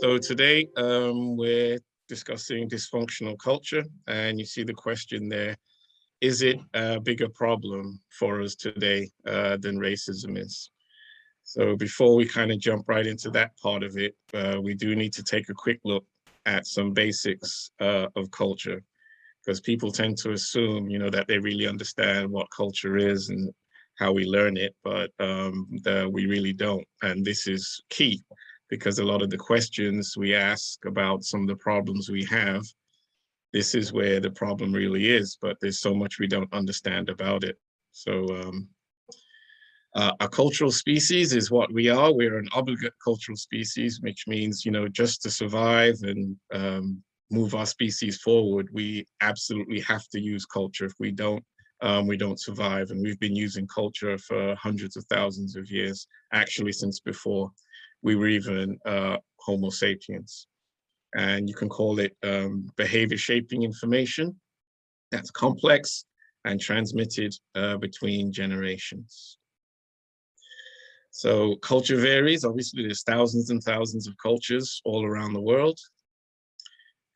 So today we're discussing dysfunctional culture, and you see the question there, is it a bigger problem for us today than racism is? So before we kind of jump right into that part of it, we do need to take a quick look at some basics of culture, because people tend to assume, that they really understand what culture is and how we learn it, but we really don't. And this is key because a lot of the questions we ask about some of the problems we have, this is where the problem really is, but there's so much we don't understand about it. So a cultural species is what we are. We're an obligate cultural species, which means, just to survive and move our species forward, we absolutely have to use culture. If we don't survive. And we've been using culture for hundreds of thousands of years, actually since before we were even Homo sapiens. And you can call it behavior shaping information that's complex and transmitted between generations. So culture varies. Obviously, there's thousands and thousands of cultures all around the world.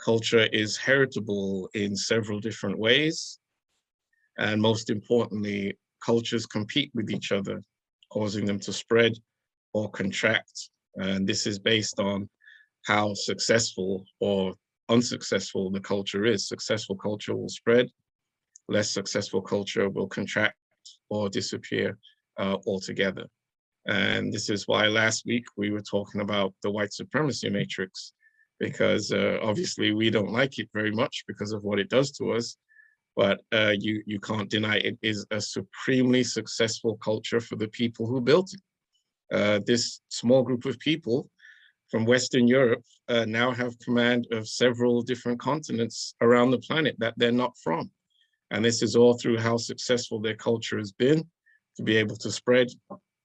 Culture is heritable in several different ways. And most importantly, cultures compete with each other, causing them to spread or contract. And this is based on how successful or unsuccessful the culture is. Successful culture will spread, less successful culture will contract or disappear altogether. And this is why last week we were talking about the white supremacy matrix, because obviously we don't like it very much because of what it does to us. But you can't deny it is a supremely successful culture for the people who built it. This small group of people from Western Europe now have command of several different continents around the planet that they're not from. And this is all through how successful their culture has been to be able to spread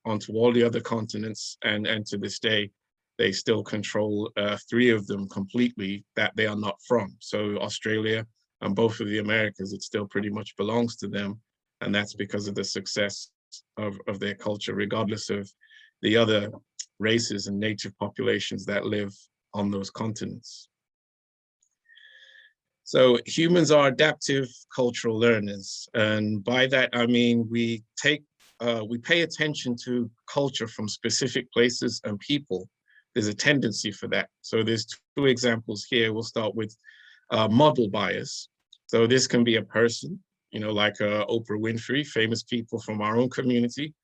onto all the other continents. And to this day, they still control 3 of them completely that they are not from. So Australia and both of the Americas, it still pretty much belongs to them. And that's because of the success of their culture, regardless of the other races and native populations that live on those continents. So humans are adaptive cultural learners. And by that, I mean, we pay attention to culture from specific places and people. There's a tendency for that. So there's 2 examples here. We'll start with model bias. So this can be a person, like Oprah Winfrey, famous people from our own community,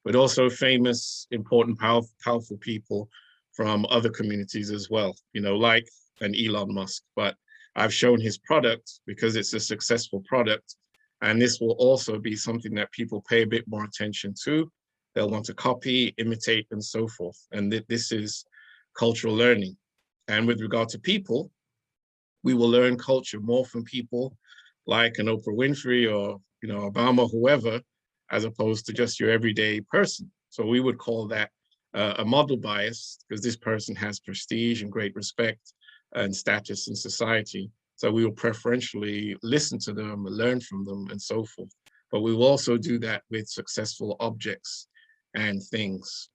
but also famous, important, powerful people from other communities as well, like an Elon Musk. But I've shown his product because it's a successful product. And this will also be something that people pay a bit more attention to. They'll want to copy, imitate, and so forth. And this is cultural learning. And with regard to people, we will learn culture more from people like an Oprah Winfrey or, Obama, whoever, as opposed to just your everyday person. So we would call that a model bias, because this person has prestige and great respect and status in society. So we will preferentially listen to them, learn from them, and so forth. But we will also do that with successful objects and things.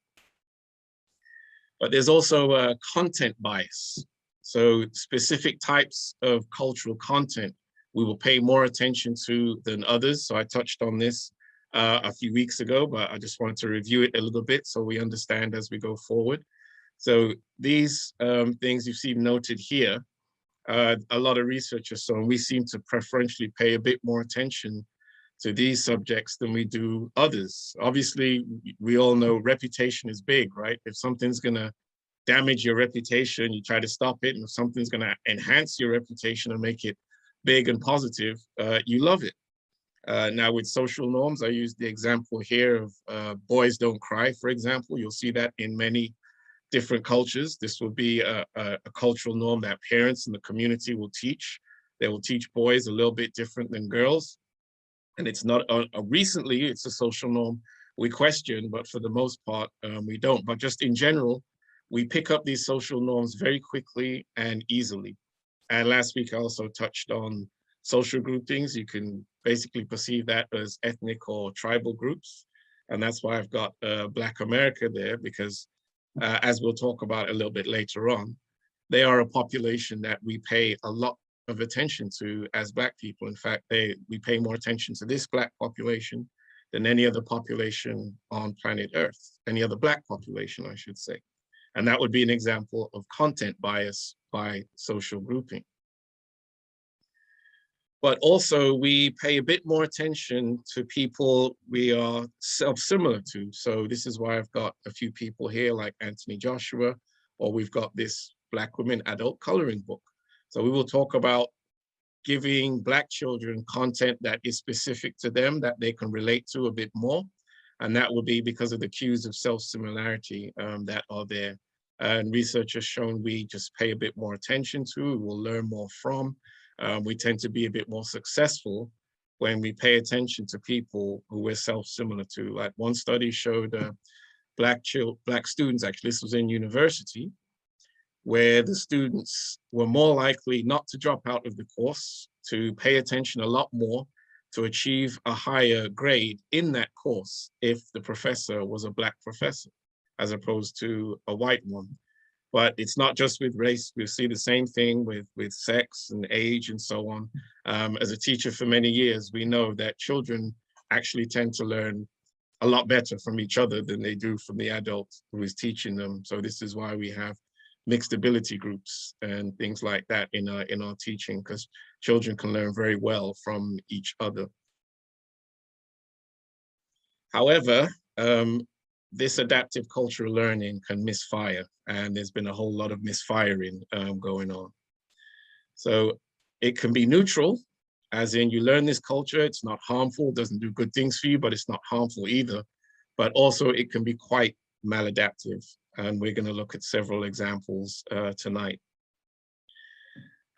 But there's also a content bias. So specific types of cultural content we will pay more attention to than others. So I touched on this a few weeks ago, but I just wanted to review it a little bit so we understand as we go forward. So these things you see noted here, a lot of research has shown we seem to preferentially pay a bit more attention to these subjects than we do others. Obviously, we all know reputation is big, right? If something's gonna damage your reputation, you try to stop it. And if something's gonna enhance your reputation and make it big and positive, you love it. Now with social norms, I use the example here of boys don't cry, for example. You'll see that in many different cultures. This will be a cultural norm that parents in the community will teach. They will teach boys a little bit different than girls. And it's not, recently, it's a social norm we question, but for the most part, we don't. But just in general, we pick up these social norms very quickly and easily. And last week, I also touched on social groupings. You can basically perceive that as ethnic or tribal groups. And that's why I've got Black America there, because as we'll talk about a little bit later on, they are a population that we pay a lot of attention to as Black people. In fact, we pay more attention to this Black population than any other population on planet Earth, any other Black population, I should say. And that would be an example of content bias by social grouping. But also we pay a bit more attention to people we are self-similar to. So this is why I've got a few people here like Anthony Joshua, or we've got this Black Women Adult Coloring Book. So we will talk about giving Black children content that is specific to them, that they can relate to a bit more. And that will be because of the cues of self-similarity that are there. And research has shown we just pay a bit more attention to, we'll learn more from. We tend to be a bit more successful when we pay attention to people who we're self-similar to. Like one study showed Black students, actually this was in university, where the students were more likely not to drop out of the course, to pay attention a lot more, to achieve a higher grade in that course if the professor was a Black professor, as opposed to a white one. But it's not just with race, we see the same thing with sex and age and so on. As a teacher for many years, we know that children actually tend to learn a lot better from each other than they do from the adult who is teaching them. So this is why we have mixed ability groups and things like that in our teaching, because children can learn very well from each other. However, this adaptive cultural learning can misfire, and there's been a whole lot of misfiring going on. So it can be neutral, as in you learn this culture, it's not harmful, doesn't do good things for you, but it's not harmful either. But also it can be quite maladaptive, and we're going to look at several examples tonight.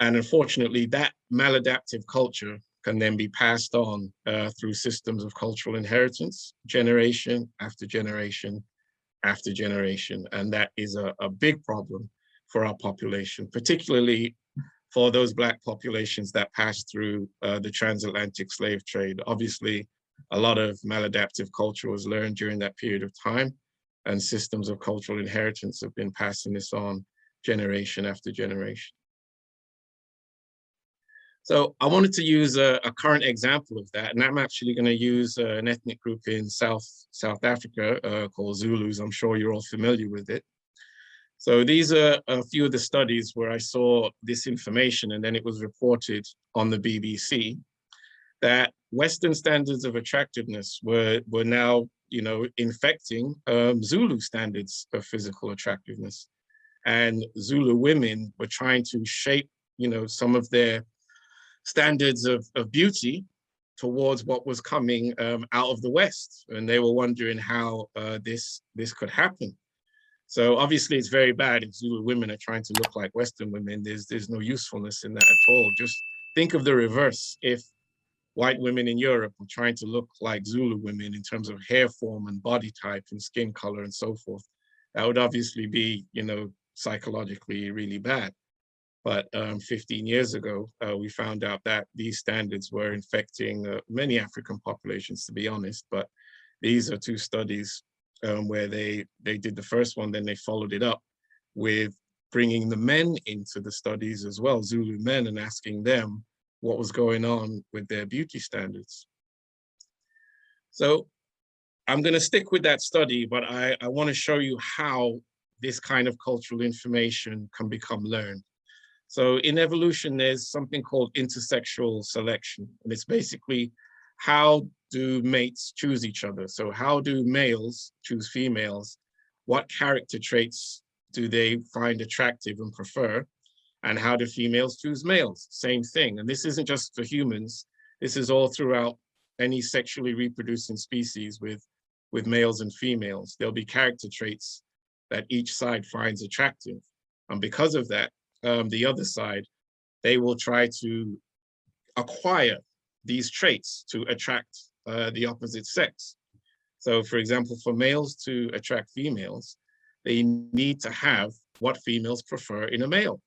And unfortunately, that maladaptive culture can then be passed on through systems of cultural inheritance, generation after generation after generation. And that is a big problem for our population, particularly for those Black populations that passed through the transatlantic slave trade. Obviously, a lot of maladaptive culture was learned during that period of time, and systems of cultural inheritance have been passing this on generation after generation. So I wanted to use a current example of that, and I'm actually going to use an ethnic group in South Africa called Zulus. I'm sure you're all familiar with it. So these are a few of the studies where I saw this information, and then it was reported on the BBC that Western standards of attractiveness were now, infecting Zulu standards of physical attractiveness, and Zulu women were trying to shape, some of their standards of beauty towards what was coming out of the West. And they were wondering how this could happen. So obviously it's very bad if Zulu women are trying to look like Western women. There's no usefulness in that at all. Just think of the reverse. If white women in Europe were trying to look like Zulu women in terms of hair form and body type and skin color and so forth, that would obviously be, psychologically really bad. But 15 years ago, we found out that these standards were infecting many African populations, to be honest. But these are two studies where they did the first one, then they followed it up with bringing the men into the studies as well, Zulu men, and asking them what was going on with their beauty standards. So I'm going to stick with that study, but I want to show you how this kind of cultural information can become learned. So in evolution, there's something called intersexual selection, and it's basically how do mates choose each other? So how do males choose females? What character traits do they find attractive and prefer? And how do females choose males? Same thing. And this isn't just for humans. This is all throughout any sexually reproducing species with males and females. There'll be character traits that each side finds attractive. And because of that, the other side, they will try to acquire these traits to attract the opposite sex. So for example, for males to attract females, they need to have what females prefer in a male.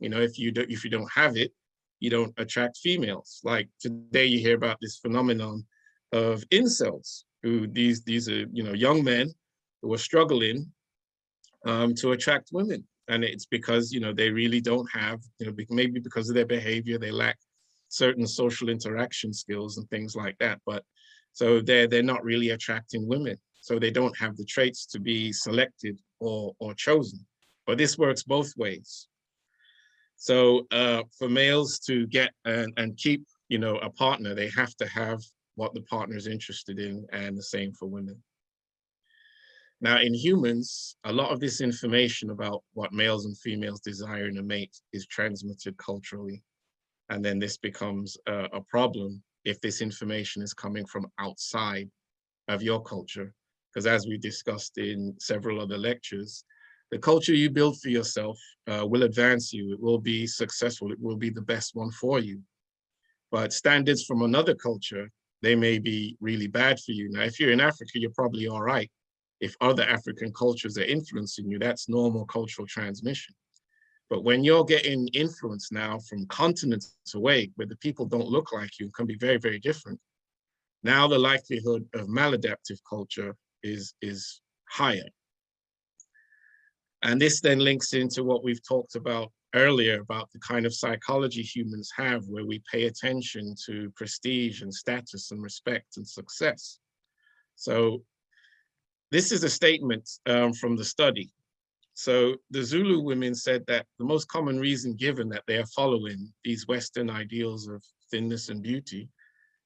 If you don't have it, you don't attract females. Like today you hear about this phenomenon of incels, who these are young men who are struggling to attract women. And it's because, they really don't have, maybe because of their behavior, they lack certain social interaction skills and things like that. But so they're not really attracting women. So they don't have the traits to be selected or chosen. But this works both ways. So for males to get and keep, a partner, they have to have what the partner is interested in, and the same for women. Now, in humans, a lot of this information about what males and females desire in a mate is transmitted culturally. And then this becomes a problem if this information is coming from outside of your culture. Because as we discussed in several other lectures, the culture you build for yourself will advance you. It will be successful. It will be the best one for you. But standards from another culture, they may be really bad for you. Now, if you're in Africa, you're probably all right. If other African cultures are influencing you, that's normal cultural transmission. But when you're getting influence now from continents away, where the people don't look like you, can be very, very different, now the likelihood of maladaptive culture is higher. And this then links into what we've talked about earlier about the kind of psychology humans have, where we pay attention to prestige and status and respect and success. So this is a statement from the study. So the Zulu women said that the most common reason given that they are following these Western ideals of thinness and beauty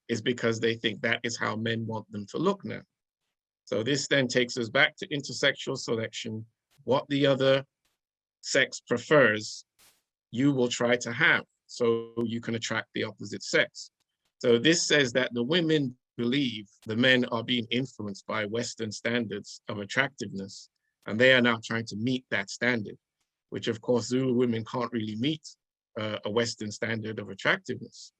is because they think that is how men want them to look now. So this then takes us back to intersexual selection. What the other sex prefers, you will try to have, so you can attract the opposite sex. So this says that the women believe the men are being influenced by Western standards of attractiveness, and they are now trying to meet that standard, which of course Zulu women can't really meet a Western standard of attractiveness.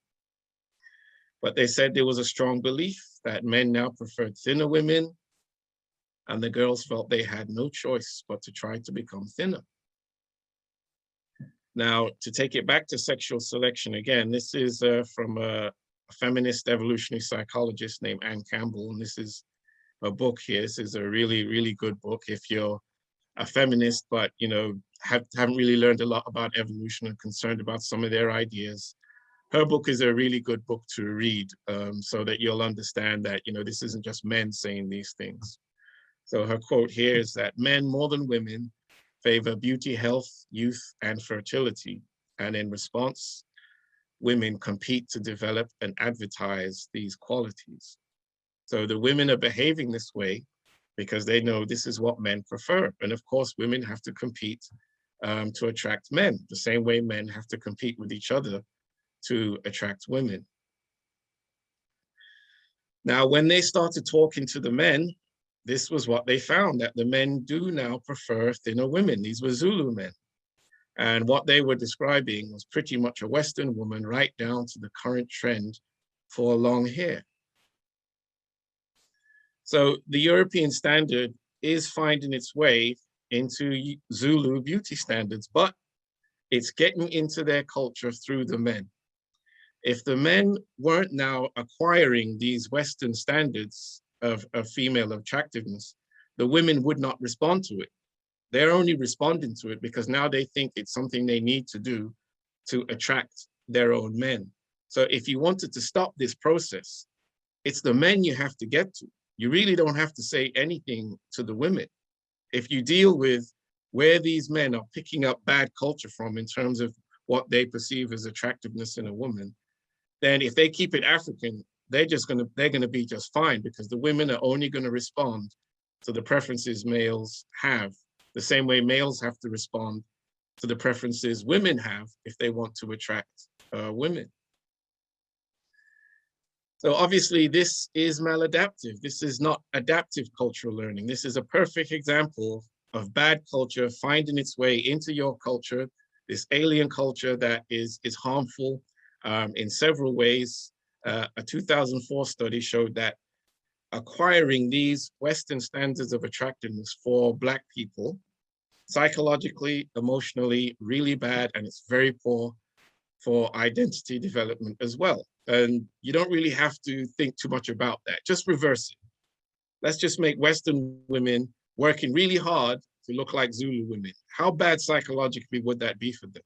But they said there was a strong belief that men now preferred thinner women, and the girls felt they had no choice but to try to become thinner. Now, to take it back to sexual selection again, this is from a feminist evolutionary psychologist named Anne Campbell, and this is a book here. This is a really, really good book if you're a feminist, but haven't really learned a lot about evolution and concerned about some of their ideas. Her book is a really good book to read, so that you'll understand that this isn't just men saying these things. So her quote here is that men more than women favor beauty, health, youth, and fertility. And in response, women compete to develop and advertise these qualities. So the women are behaving this way because they know this is what men prefer. And of course, women have to compete to attract men, the same way men have to compete with each other to attract women. Now, when they started talking to the men, this was what they found, that the men do now prefer thinner women. These were Zulu men. And what they were describing was pretty much a Western woman, right down to the current trend for long hair. So the European standard is finding its way into Zulu beauty standards, but it's getting into their culture through the men. If the men weren't now acquiring these Western standards of female attractiveness, the women would not respond to it. They're only responding to it because now they think it's something they need to do to attract their own men. So if you wanted to stop this process, it's the men you have to get to. You really don't have to say anything to the women. If you deal with where these men are picking up bad culture from in terms of what they perceive as attractiveness in a woman, then if they keep it African, they're gonna be just fine, because the women are only gonna respond to the preferences males have, the same way males have to respond to the preferences women have if they want to attract women. So obviously this is maladaptive. This is not adaptive cultural learning. This is a perfect example of bad culture finding its way into your culture, this alien culture that is harmful in several ways. A 2004 study showed that acquiring these Western standards of attractiveness for Black people, psychologically, emotionally, really bad, and it's very poor for identity development as well. And you don't really have to think too much about that. Just reverse it. Let's just make Western women working really hard to look like Zulu women. How bad psychologically would that be for them?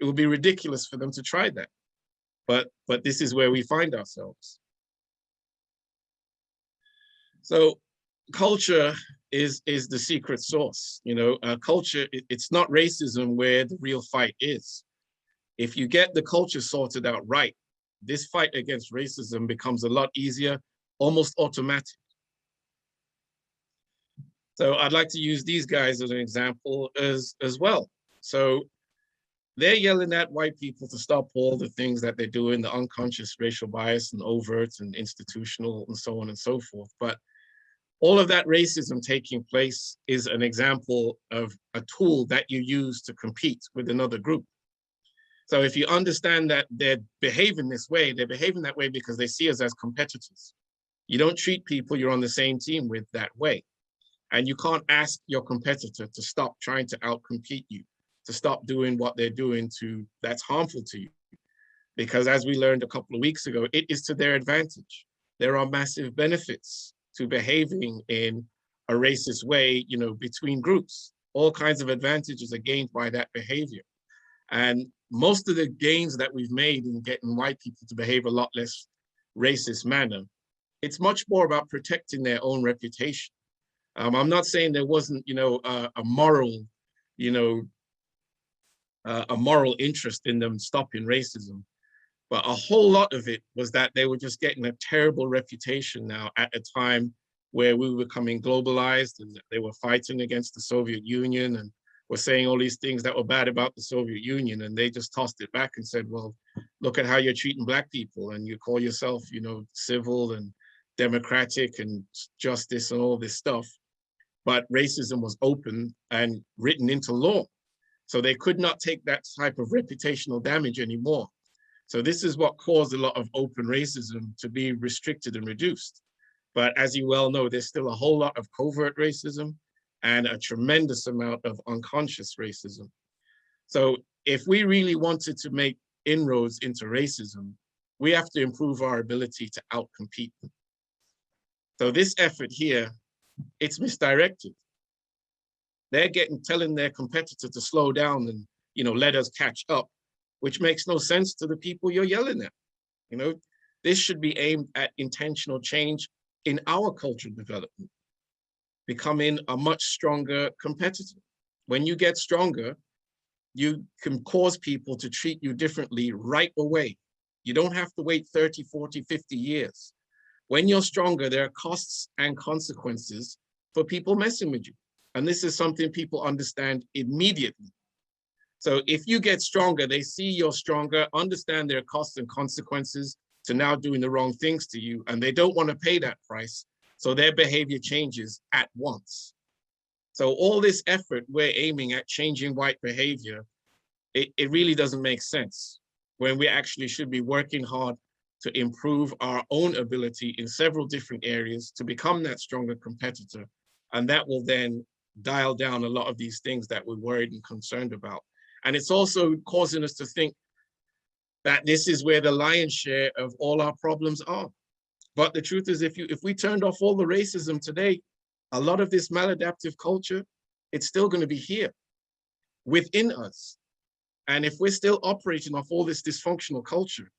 It would be ridiculous for them to try that. But this is where we find ourselves. So culture is the secret sauce. Culture, it's not racism where the real fight is. If you get the culture sorted out right, this fight against racism becomes a lot easier, almost automatic. So I'd like to use these guys as an example as well. So they're yelling at white people to stop all the things that they're doing, the unconscious racial bias and overt and institutional and so on and so forth. But all of that racism taking place is an example of a tool that you use to compete with another group. So if you understand that they're behaving this way, they're behaving that way because they see us as competitors. You don't treat people you're on the same team with that way. And you can't ask your competitor to stop trying to outcompete you, to stop doing what they're doing that's harmful to you. Because as we learned a couple of weeks ago, it is to their advantage. There are massive benefits to behaving in a racist way, between groups. All kinds of advantages are gained by that behavior. And most of the gains that we've made in getting white people to behave a lot less racist manner, it's much more about protecting their own reputation. I'm not saying there wasn't, a moral interest in them stopping racism, but a whole lot of it was that they were just getting a terrible reputation now at a time where we were becoming globalized and they were fighting against the Soviet Union and were saying all these things that were bad about the Soviet Union. And they just tossed it back and said, well, look at how you're treating Black people and you call yourself, civil and democratic and justice and all this stuff. But racism was open and written into law. So they could not take that type of reputational damage anymore. So this is what caused a lot of open racism to be restricted and reduced. But as you well know, there's still a whole lot of covert racism and a tremendous amount of unconscious racism. So if we really wanted to make inroads into racism, we have to improve our ability to outcompete them. So this effort here, it's misdirected. They're telling their competitor to slow down and, let us catch up, which makes no sense to the people you're yelling at. This should be aimed at intentional change in our cultural development, becoming a much stronger competitor. When you get stronger, you can cause people to treat you differently right away. You don't have to wait 30, 40, 50 years. When you're stronger, there are costs and consequences for people messing with you. And this is something people understand immediately. So if you get stronger, they see you're stronger, understand there are costs and consequences to now doing the wrong things to you, and they don't want to pay that price. So their behavior changes at once. So all this effort we're aiming at changing white behavior, it really doesn't make sense when we actually should be working hard to improve our own ability in several different areas to become that stronger competitor. And that will then dial down a lot of these things that we're worried and concerned about. And it's also causing us to think that this is where the lion's share of all our problems are. But the truth is, if we turned off all the racism today, a lot of this maladaptive culture, it's still going to be here within us. And if we're still operating off all this dysfunctional culture,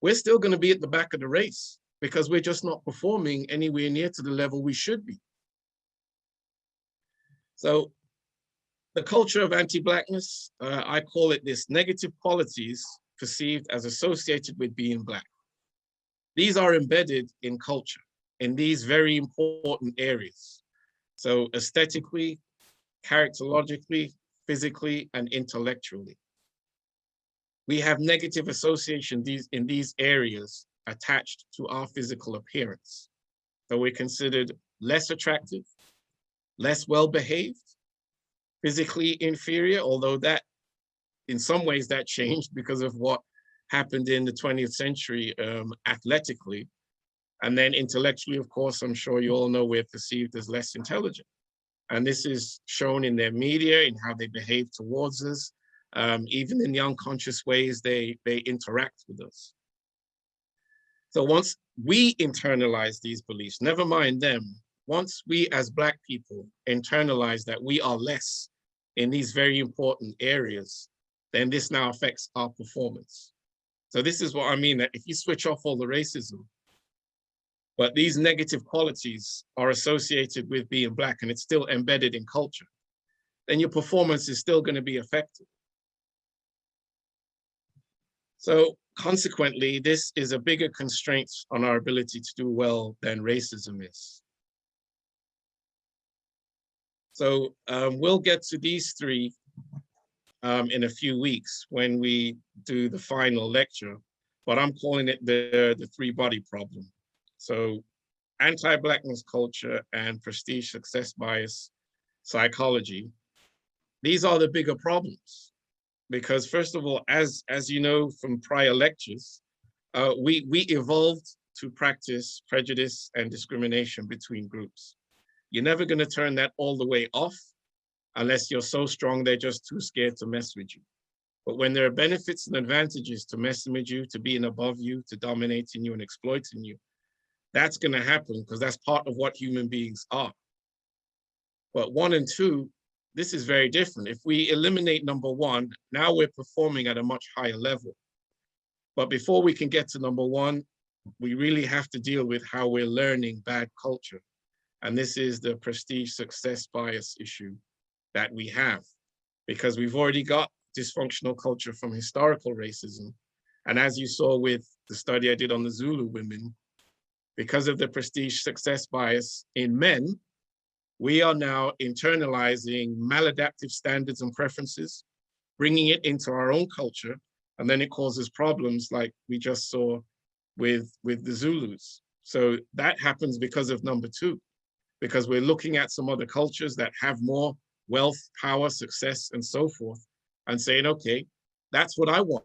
we're still going to be at the back of the race because we're just not performing anywhere near to the level we should be. So the culture of anti-Blackness, I call it this: negative qualities perceived as associated with being Black. These are embedded in culture in these very important areas. So aesthetically, characterologically, physically, and intellectually. We have negative association in these areas attached to our physical appearance. So we're considered less attractive, less well-behaved, physically inferior, although that, in some ways, that changed because of what happened in the 20th century athletically. And then intellectually, of course, I'm sure you all know we're perceived as less intelligent. And this is shown in their media, in how they behave towards us, even in the unconscious ways they interact with us. So once we internalize these beliefs, never mind them, once we as Black people internalize that we are less in these very important areas, then this now affects our performance. So this is what I mean, that if you switch off all the racism, but these negative qualities are associated with being Black and it's still embedded in culture, then your performance is still going to be affected. So consequently, this is a bigger constraint on our ability to do well than racism is. So we'll get to these three in a few weeks when we do the final lecture, but I'm calling it the three-body problem. So anti-Blackness culture and prestige success bias psychology, these are the bigger problems. Because first of all, as you know from prior lectures, we evolved to practice prejudice and discrimination between groups. You're never going to turn that all the way off unless you're so strong they're just too scared to mess with you. But when there are benefits and advantages to messing with you, to being above you, to dominating you and exploiting you, that's going to happen because that's part of what human beings are. But 1 and 2, this is very different. If we eliminate number 1, now we're performing at a much higher level. But before we can get to number 1, we really have to deal with how we're learning bad culture. And this is the prestige success bias issue that we have, because we've already got dysfunctional culture from historical racism. And as you saw with the study I did on the Zulu women, because of the prestige success bias in men, we are now internalizing maladaptive standards and preferences, bringing it into our own culture, and then it causes problems like we just saw with the Zulus. So that happens because of number 2, because we're looking at some other cultures that have more wealth, power, success, and so forth, and saying, okay, that's what I want.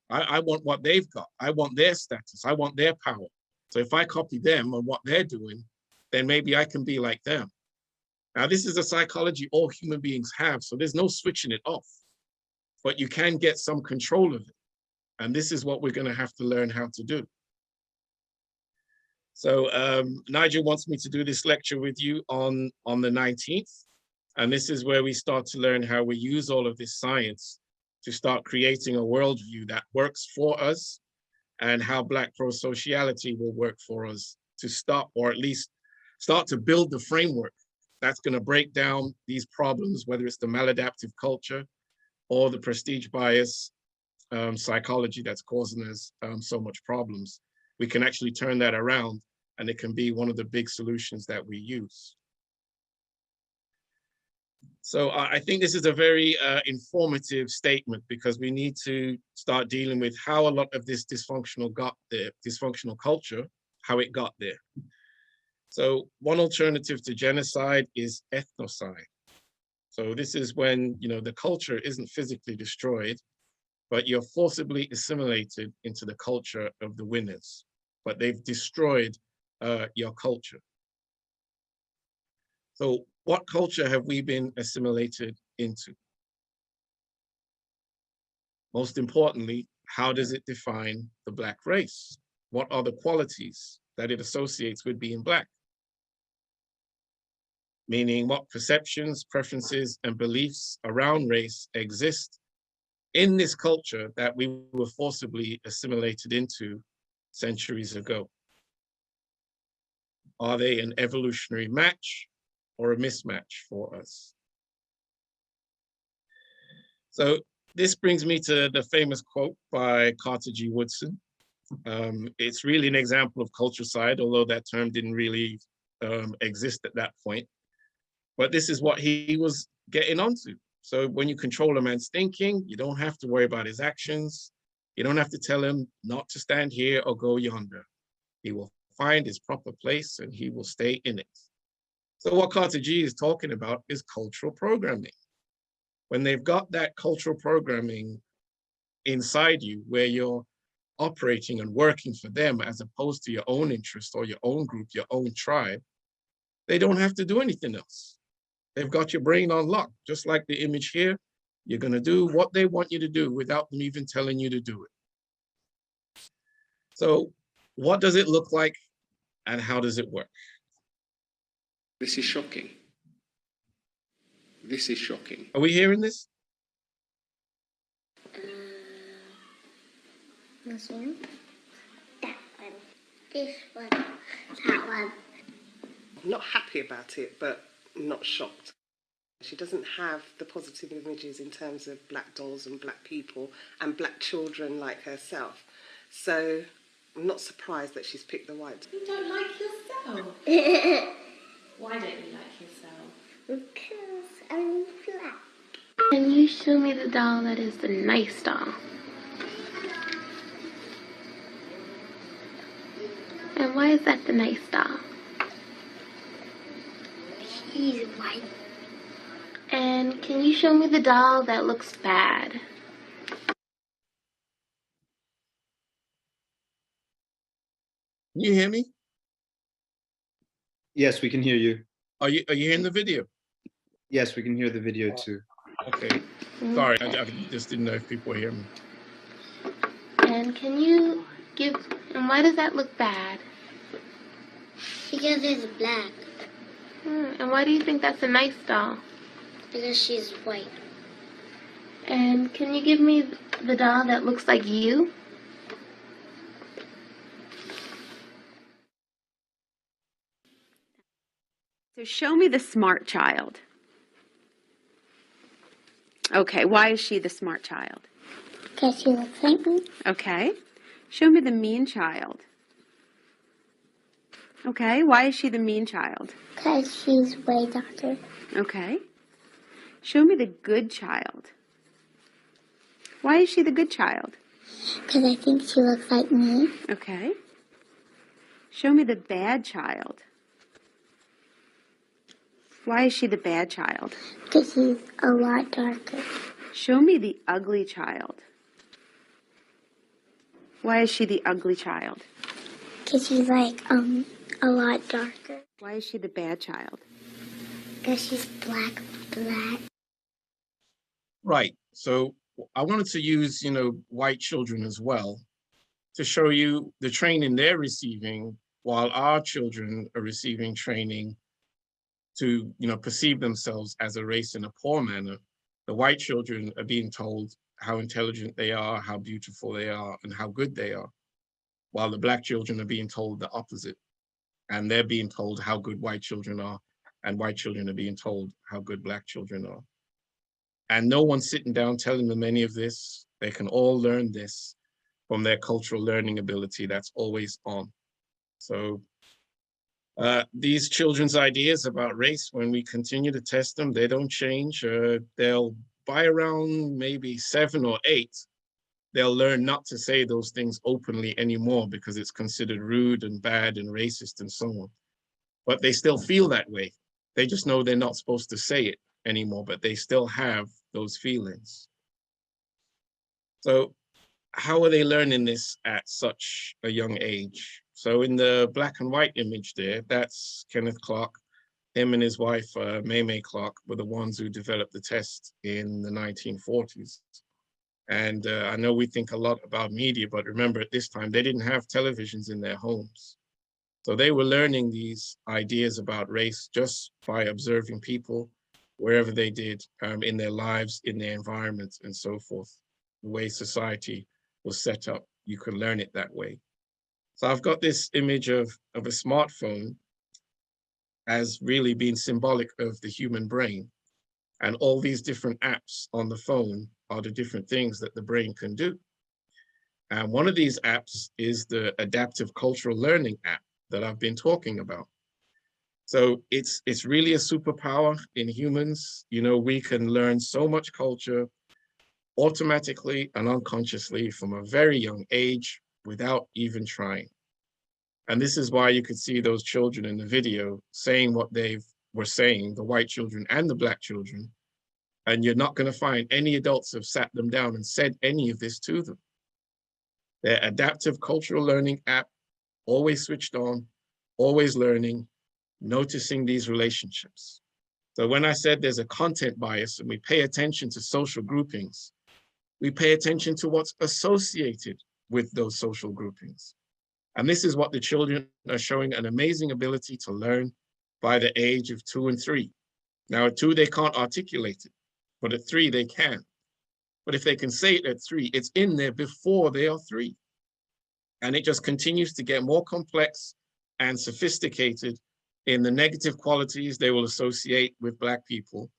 I want what they've got. I want their status. I want their power. So if I copy them and what they're doing, then maybe I can be like them. Now, this is a psychology all human beings have, so there's no switching it off, but you can get some control of it. And this is what we're going to have to learn how to do. So Nigel wants me to do this lecture with you on the 19th. And this is where we start to learn how we use all of this science to start creating a worldview that works for us, and how Black pro-sociality will work for us to stop, or at least start to build the framework that's going to break down these problems, whether it's the maladaptive culture or the prestige bias psychology that's causing us so much problems. We can actually turn that around, and it can be one of the big solutions that we use. So I think this is a very informative statement, because we need to start dealing with how a lot of this dysfunctional culture, how it got there. So one alternative to genocide is ethnocide. So this is when, you know, the culture isn't physically destroyed, but you're forcibly assimilated into the culture of the winners, but they've destroyed your culture. So what culture have we been assimilated into? Most importantly, how does it define the Black race? What are the qualities that it associates with being Black? Meaning, what perceptions, preferences, and beliefs around race exist in this culture that we were forcibly assimilated into centuries ago? Are they an evolutionary match or a mismatch for us? So this brings me to the famous quote by Carter G. Woodson. It's really an example of culturecide, although that term didn't really exist at that point. But this is what he was getting onto. So when you control a man's thinking, you don't have to worry about his actions. You don't have to tell him not to stand here or go yonder. He will find his proper place and he will stay in it. So what Carter G is talking about is cultural programming. When they've got that cultural programming inside you, where you're operating and working for them as opposed to your own interest or your own group, your own tribe, they don't have to do anything else. They've got your brain on lock, just like the image here. You're going to do what they want you to do without them even telling you to do it. So what does it look like and how does it work? This is shocking. This is shocking. Are we hearing this? This one, that one, this one, that one. Not happy about it, but not shocked. She doesn't have the positive images in terms of black dolls and black people and black children like herself. So I'm not surprised that she's picked the white. You don't like yourself? Why don't you like yourself? Because I'm black. Can you show me the doll that is the nice doll? And why is that the nice doll? He's white. And can you show me the doll that looks bad? Can you hear me? Yes, we can hear you. Are you hearing the video? Yes, we can hear the video too. Okay. Sorry, I just didn't know if people were hearing me. And can you give, and why does that look bad? Because it's black. And why do you think that's a nice doll? Because she's white. And can you give me the doll that looks like you? So show me the smart child. Okay, why is she the smart child? Because she looks like me. Okay. Show me the mean child. Okay, why is she the mean child? Because she's way darker. Okay. Show me the good child. Why is she the good child? Because I think she looks like me. Okay. Show me the bad child. Why is she the bad child? Because she's a lot darker. Show me the ugly child. Why is she the ugly child? Because she's like, a lot darker. Why is she the bad child? Because she's black. Right. So I wanted to use, white children as well to show you the training they're receiving while our children are receiving training to, perceive themselves as a race in a poor manner. The white children are being told how intelligent they are, how beautiful they are, and how good they are, while the black children are being told the opposite. And they're being told how good white children are, and white children are being told how good black children are. And no one's sitting down telling them any of this. They can all learn this from their cultural learning ability that's always on. So these children's ideas about race, when we continue to test them, they don't change. They'll, by around maybe 7 or 8, they'll learn not to say those things openly anymore because it's considered rude and bad and racist and so on. But they still feel that way. They just know they're not supposed to say it anymore, but they still have those feelings. So how are they learning this at such a young age? So in the black and white image there, that's Kenneth Clark. Him and his wife, May Clark, were the ones who developed the test in the 1940s. And I know we think a lot about media, but remember at this time, they didn't have televisions in their homes. So they were learning these ideas about race just by observing people wherever they did in their lives, in their environments, and so forth. The way society was set up, you could learn it that way. So I've got this image of a smartphone as really being symbolic of the human brain. And all these different apps on the phone are the different things that the brain can do. And one of these apps is the adaptive cultural learning app that I've been talking about. So it's really a superpower in humans. We can learn so much culture automatically and unconsciously from a very young age without even trying. And this is why you could see those children in the video saying what they were saying, the white children and the black children. And you're not going to find any adults have sat them down and said any of this to them. Their adaptive cultural learning app, always switched on, always learning, noticing these relationships. So when I said there's a content bias and we pay attention to social groupings, we pay attention to what's associated with those social groupings. And this is what the children are showing, an amazing ability to learn by the age of 2 and 3. Now at 2, they can't articulate it, but at 3, they can. But if they can say it at 3, it's in there before they are 3. And it just continues to get more complex and sophisticated in the negative qualities they will associate with Black people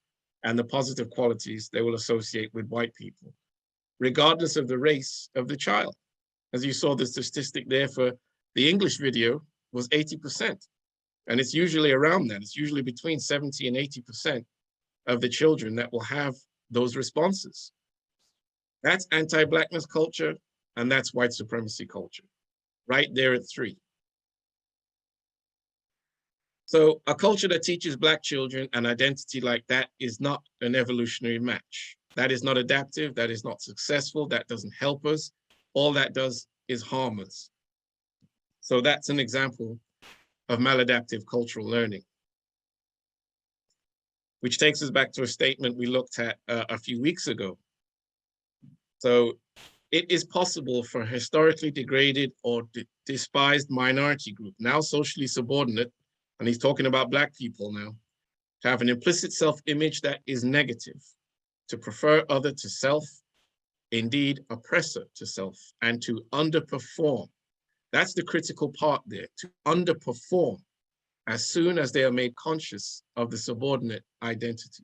and the positive qualities they will associate with white people, regardless of the race of the child. As you saw, the statistic there for the English video was 80%. And it's usually around that. It's usually between 70 and 80% of the children that will have those responses. That's anti-Blackness culture, and that's white supremacy culture, right there at 3. So a culture that teaches Black children an identity like that is not an evolutionary match. That is not adaptive, that is not successful, that doesn't help us. All that does is harm us. So that's an example of maladaptive cultural learning, which takes us back to a statement we looked at a few weeks ago. So it is possible for a historically degraded or despised minority group, now socially subordinate, and he's talking about Black people now, to have an implicit self-image that is negative, to prefer other to self, indeed oppressor to self, and to underperform. That's the critical part there, to underperform as soon as they are made conscious of the subordinate identity.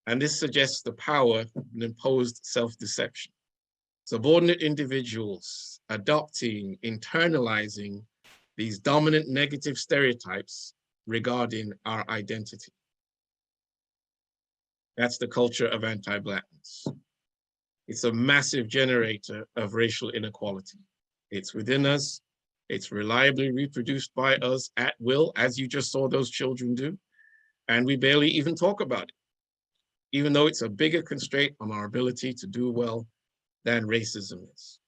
And this suggests the power of an imposed self-deception. Subordinate individuals adopting, internalizing these dominant negative stereotypes regarding our identity. That's the culture of anti-Blackness. It's a massive generator of racial inequality. It's within us. It's reliably reproduced by us at will, as you just saw those children do. And we barely even talk about it, even though it's a bigger constraint on our ability to do well than racism is.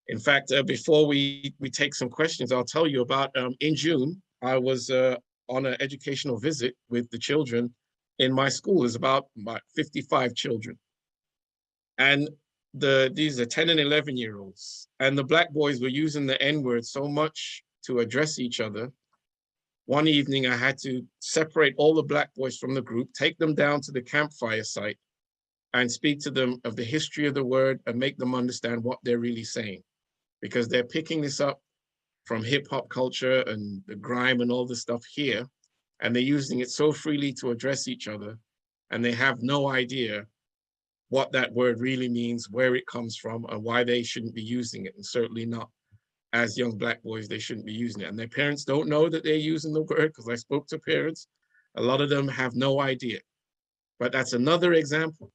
In fact, before we take some questions, I'll tell you about, in June, I was on an educational visit with the children in my school. There's about 55 children. And these are 10 and 11-year-olds. And the Black boys were using the N-word so much to address each other. One evening, I had to separate all the Black boys from the group, take them down to the campfire site, and speak to them of the history of the word and make them understand what they're really saying. Because they're picking this up from hip hop culture and the grime and all the stuff here, and they're using it so freely to address each other, and they have no idea what that word really means, where it comes from, and why they shouldn't be using it, and certainly not as young Black boys, they shouldn't be using it. And their parents don't know that they're using the word, because I spoke to parents. A lot of them have no idea. But that's another example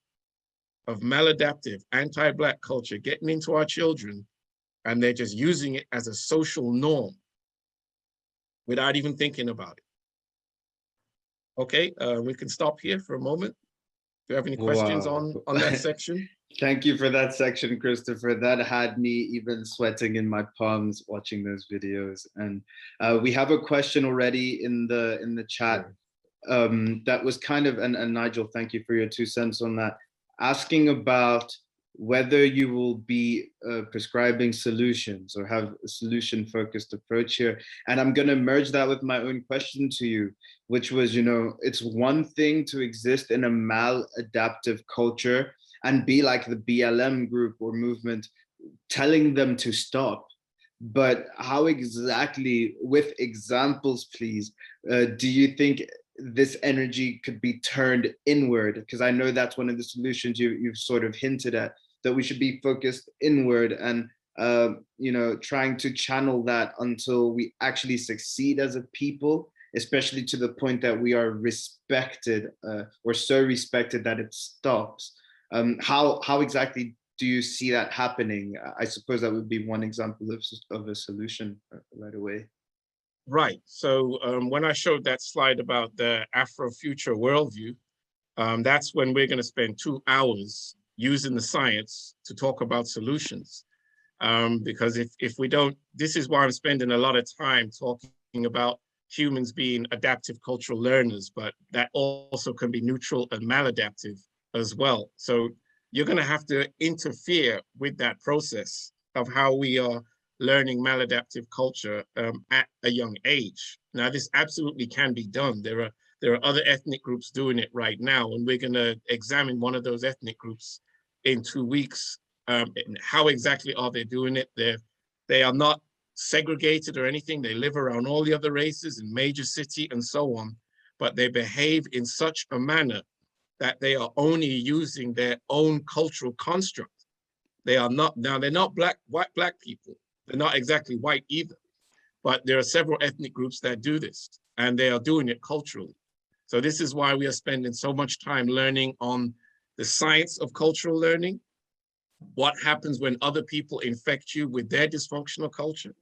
of maladaptive, anti-Black culture getting into our children, and they're just using it as a social norm without even thinking about it. Okay, we can stop here for a moment. Do you have any questions on that section? Thank you for that section, Christopher. That had me even sweating in my palms watching those videos. And we have a question already in the chat that was kind of, and Nigel, thank you for your 2 cents on that, asking about whether you will be prescribing solutions or have a solution-focused approach here. And I'm going to merge that with my own question to you, which was, it's one thing to exist in a maladaptive culture and be like the BLM group or movement, telling them to stop. But how exactly, with examples, please, do you think this energy could be turned inward? Because I know that's one of the solutions you've sort of hinted at, that we should be focused inward and trying to channel that until we actually succeed as a people, especially to the point that we are respected or so respected that it stops. How exactly do you see that happening? I suppose that would be one example of a solution right away. Right. So when I showed that slide about the Afro-future worldview, that's when we're going to spend 2 hours using the science to talk about solutions. Because if we don't, this is why I'm spending a lot of time talking about humans being adaptive cultural learners, but that also can be neutral and maladaptive as well. So you're going to have to interfere with that process of how we are learning maladaptive culture at a young age. Now, this absolutely can be done. There are other ethnic groups doing it right now, and we're going to examine one of those ethnic groups in 2 weeks. How exactly are they doing it? They are not segregated or anything. They live around all the other races in major city and so on, but they behave in such a manner that they are only using their own cultural construct. They are not, now they're not white black people. They're not exactly white either, but there are several ethnic groups that do this, and they are doing it culturally. So this is why we are spending so much time learning on the science of cultural learning, what happens when other people infect you with their dysfunctional culture,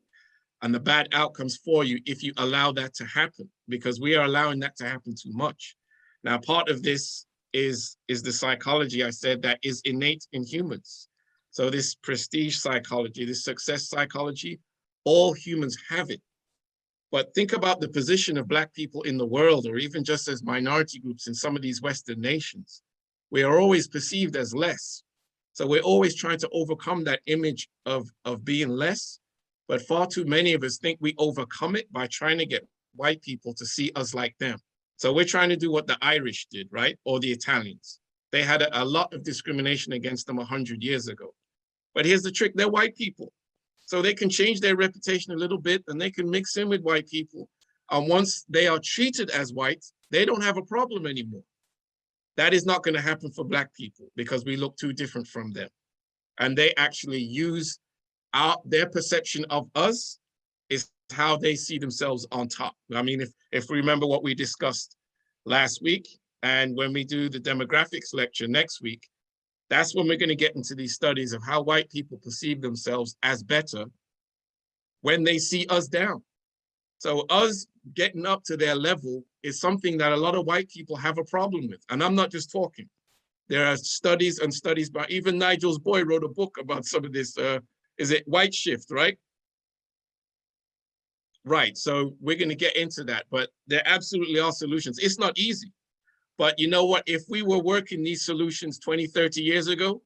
and the bad outcomes for you if you allow that to happen, because we are allowing that to happen too much. Now, part of this is the psychology I said that is innate in humans. So this prestige psychology, this success psychology, all humans have it. But think about the position of Black people in the world, or even just as minority groups in some of these Western nations. We are always perceived as less. So we're always trying to overcome that image of being less, but far too many of us think we overcome it by trying to get white people to see us like them. So we're trying to do what the Irish did, right? Or the Italians. They had a lot of discrimination against them 100 years ago. But here's the trick, they're white people. So they can change their reputation a little bit and they can mix in with white people. And once they are treated as white, they don't have a problem anymore. That is not going to happen for Black people because we look too different from them. And they actually use their perception of us is how they see themselves on top. I mean, if we remember what we discussed last week, and when we do the demographics lecture next week, that's when we're going to get into these studies of how white people perceive themselves as better when they see us down. So us getting up to their level is something that a lot of white people have a problem with. And I'm not just talking. There are studies and studies by, even Nigel's boy wrote a book about some of this. Is it White Shift, right? Right, so we're going to get into that, but there absolutely are solutions. It's not easy, but you know what? If we were working these solutions 20, 30 years ago,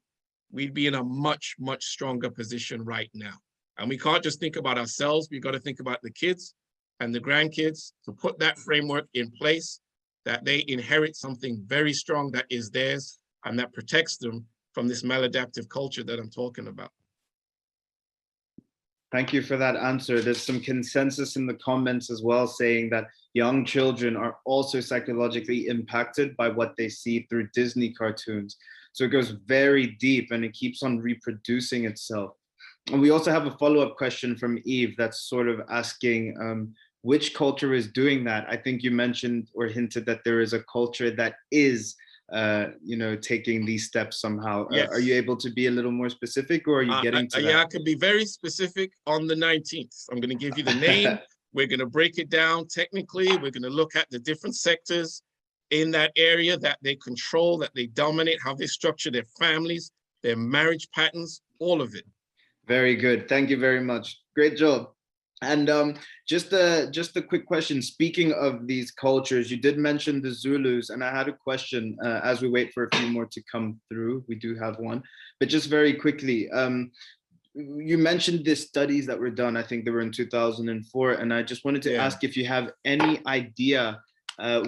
we'd be in a much, much stronger position right now. And we can't just think about ourselves. We've got to think about the kids and the grandkids to put that framework in place, that they inherit something very strong that is theirs and that protects them from this maladaptive culture that I'm talking about. Thank you for that answer. There's some consensus in the comments as well saying that young children are also psychologically impacted by what they see through Disney cartoons. So it goes very deep and it keeps on reproducing itself. And we also have a follow-up question from Eve that's sort of asking which culture is doing that. I think you mentioned or hinted that there is a culture that is taking these steps somehow. Yes. Are you able to be a little more specific, or are you getting to that? Yeah, I can be very specific on the 19th. I'm going to give you the name. We're going to break it down technically. We're going to look at the different sectors in that area that they control, that they dominate, how they structure their families, their marriage patterns, all of it. Very good. Thank you very much. Great job. And just a quick question. Speaking of these cultures, you did mention the Zulus, and I had a question as we wait for a few more to come through. We do have one, but just very quickly, you mentioned the studies that were done. I think they were in 2004, and I just wanted to ask if you have any idea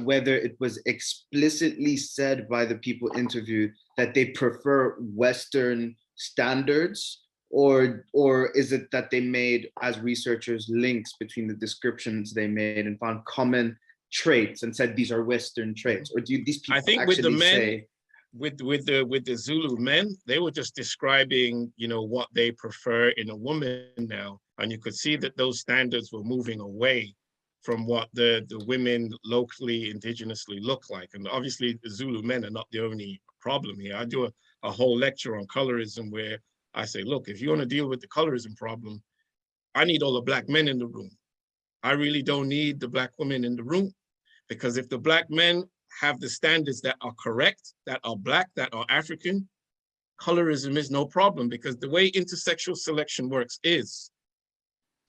whether it was explicitly said by the people interviewed that they prefer Western standards, or is it that they made, as researchers, links between the descriptions they made and found common traits and said these are Western traits? Or do these people I think actually with the men, say with the Zulu men, they were just describing, what they prefer in a woman now, and you could see that those standards were moving away from what the women locally, indigenously look like. And obviously, the Zulu men are not the only problem here. I do a whole lecture on colorism where I say, look, if you want to deal with the colorism problem, I need all the Black men in the room. I really don't need the Black women in the room, because if the Black men have the standards that are correct, that are Black, that are African, colorism is no problem, because the way intersexual selection works is,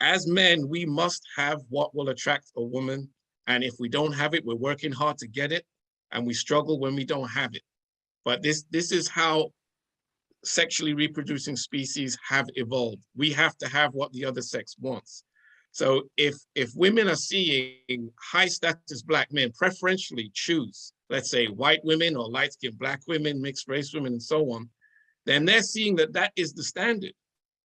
as men, we must have what will attract a woman. And if we don't have it, we're working hard to get it, and we struggle when we don't have it. But this is how sexually reproducing species have evolved. We have to have what the other sex wants. So if women are seeing high status Black men preferentially choose, let's say white women or light-skinned Black women, mixed race women, and so on, then they're seeing that that is the standard.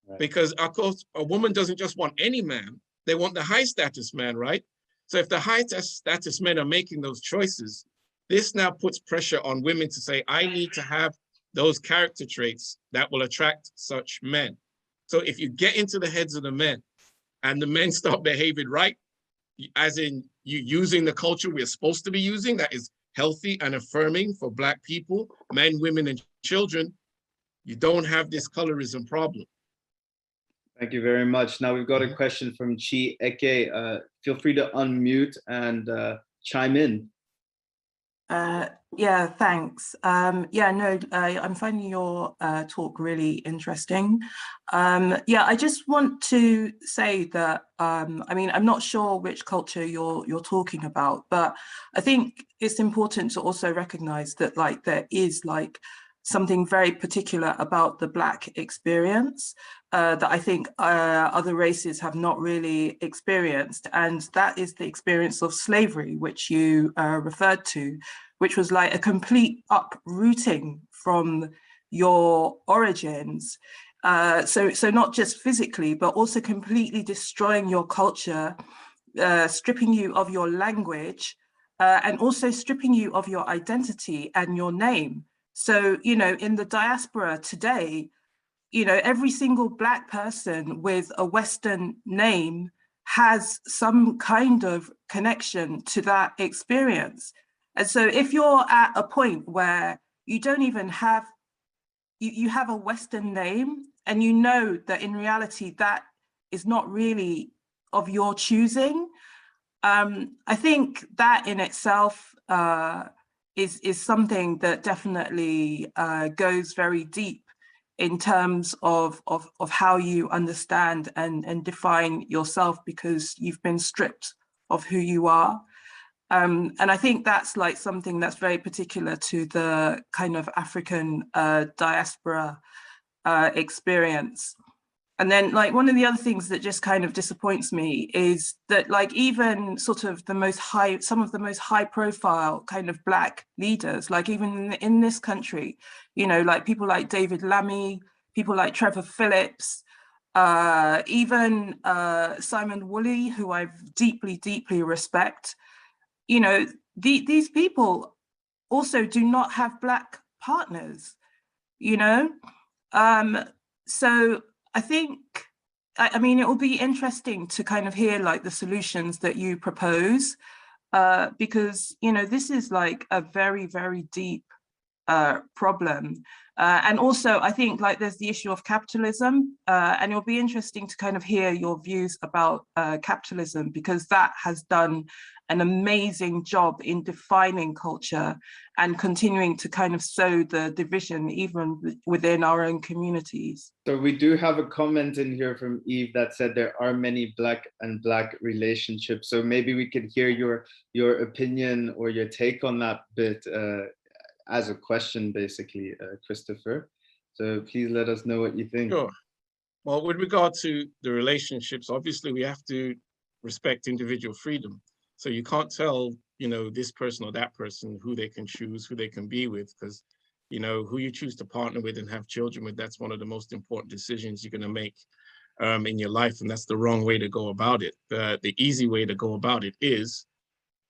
Right. Because of course, a woman doesn't just want any man, they want the high status man, right? So if the high status men are making those choices, this now puts pressure on women to say, I need to have those character traits that will attract such men. So if you get into the heads of the men and the men start behaving right, as in you using the culture we're supposed to be using, that is healthy and affirming for Black people, men, women, and children, you don't have this colorism problem. Thank you very much. Now we've got a question from Chi Eke. Feel free to unmute and chime in. Yeah, thanks. I'm finding your talk really interesting. I just want to say that, I mean, I'm not sure which culture you're talking about, but I think it's important to also recognize that like there is like something very particular about the Black experience that I think other races have not really experienced. And that is the experience of slavery, which you referred to, which was like a complete uprooting from your origins. So not just physically, but also completely destroying your culture, stripping you of your language, and also stripping you of your identity and your name. So, you know, in the diaspora today, you know, every single Black person with a Western name has some kind of connection to that experience. And so if you're at a point where you don't even have, you have a Western name and you know that in reality that is not really of your choosing, I think that in itself is something that definitely goes very deep in terms of how you understand and define yourself, because you've been stripped of who you are. And I think that's like something that's very particular to the kind of African diaspora experience. And then like one of the other things that just kind of disappoints me is that like even sort of some of the most high profile kind of Black leaders, like even in this country, you know, like people like David Lammy, people like Trevor Phillips, even Simon Woolley, who I deeply, deeply respect, you know, these people also do not have Black partners, you know? So I think, I mean, it will be interesting to kind of hear like the solutions that you propose, because, you know, this is like a very, very deep problem. And also, I think like there's the issue of capitalism, and it'll be interesting to kind of hear your views about capitalism, because that has done an amazing job in defining culture and continuing to kind of sow the division even within our own communities. So we do have a comment in here from Eve that said there are many Black and Black relationships. So maybe we could hear your opinion or your take on that bit as a question, basically, Christopher. So please let us know what you think. Sure. Well, with regard to the relationships, obviously we have to respect individual freedom. So you can't tell, you know, this person or that person who they can choose, who they can be with, because, you know, who you choose to partner with and have children with, that's one of the most important decisions you're going to make in your life. And that's the wrong way to go about it. The easy way to go about it is,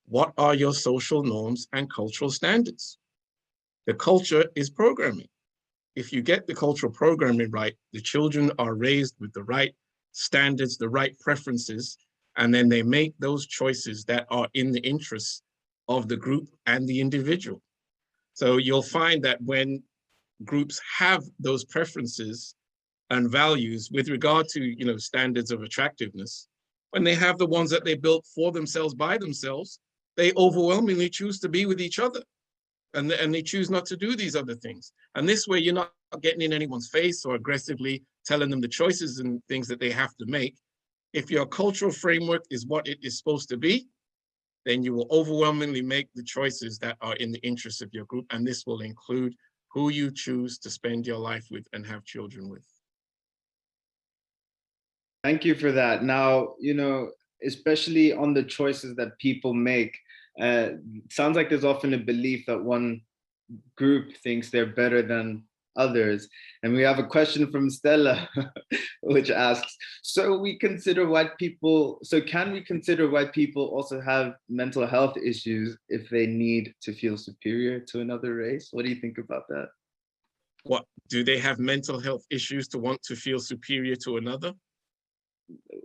what are your social norms and cultural standards? The culture is programming. If you get the cultural programming right, the children are raised with the right standards, the right preferences, and then they make those choices that are in the interests of the group and the individual. So you'll find that when groups have those preferences and values with regard to, you know, standards of attractiveness, when they have the ones that they built for themselves by themselves, they overwhelmingly choose to be with each other. And they choose not to do these other things. And this way, you're not getting in anyone's face or aggressively telling them the choices and things that they have to make. If your cultural framework is what it is supposed to be, then you will overwhelmingly make the choices that are in the interest of your group. And this will include who you choose to spend your life with and have children with. Thank you for that. Now, especially on the choices that people make, sounds like there's often a belief that one group thinks they're better than others. And we have a question from Stella, which asks, can we consider white people also have mental health issues if they need to feel superior to another race? What do you think about that? What, do they have mental health issues to want to feel superior to another?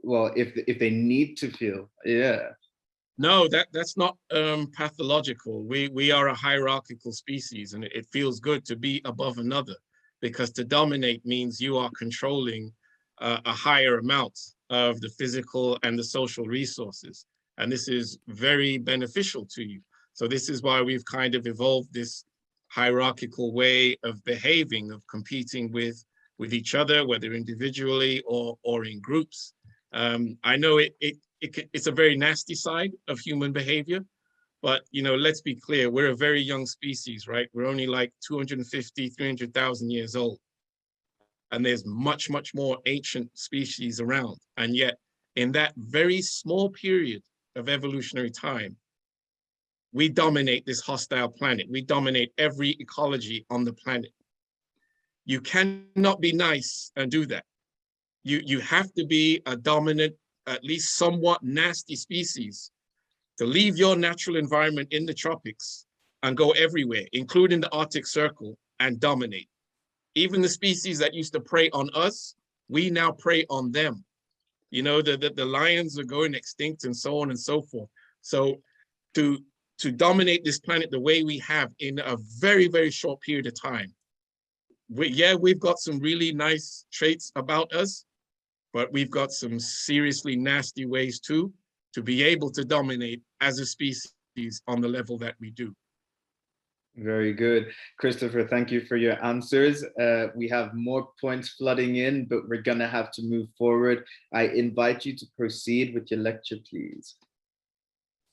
Well, if they need to feel, yeah. No, that's not pathological. We are a hierarchical species, and it feels good to be above another, because to dominate means you are controlling a higher amount of the physical and the social resources. And this is very beneficial to you. So this is why we've kind of evolved this hierarchical way of behaving, of competing with each other, whether individually or in groups. I know it's a very nasty side of human behavior, but let's be clear, we're a very young species, right? We're only like 250, 300,000 years old. And there's much, much more ancient species around. And yet in that very small period of evolutionary time, we dominate this hostile planet. We dominate every ecology on the planet. You cannot be nice and do that. You have to be a dominant, at least somewhat nasty species to leave your natural environment in the tropics and go everywhere, including the Arctic Circle, and dominate. Even the species that used to prey on us, we now prey on them. The lions are going extinct and so on and so forth. So to dominate this planet the way we have in a very, very short period of time, we've got some really nice traits about us, but we've got some seriously nasty ways too, to be able to dominate as a species on the level that we do. Very good. Christopher, thank you for your answers. We have more points flooding in, but we're gonna have to move forward. I invite you to proceed with your lecture, please.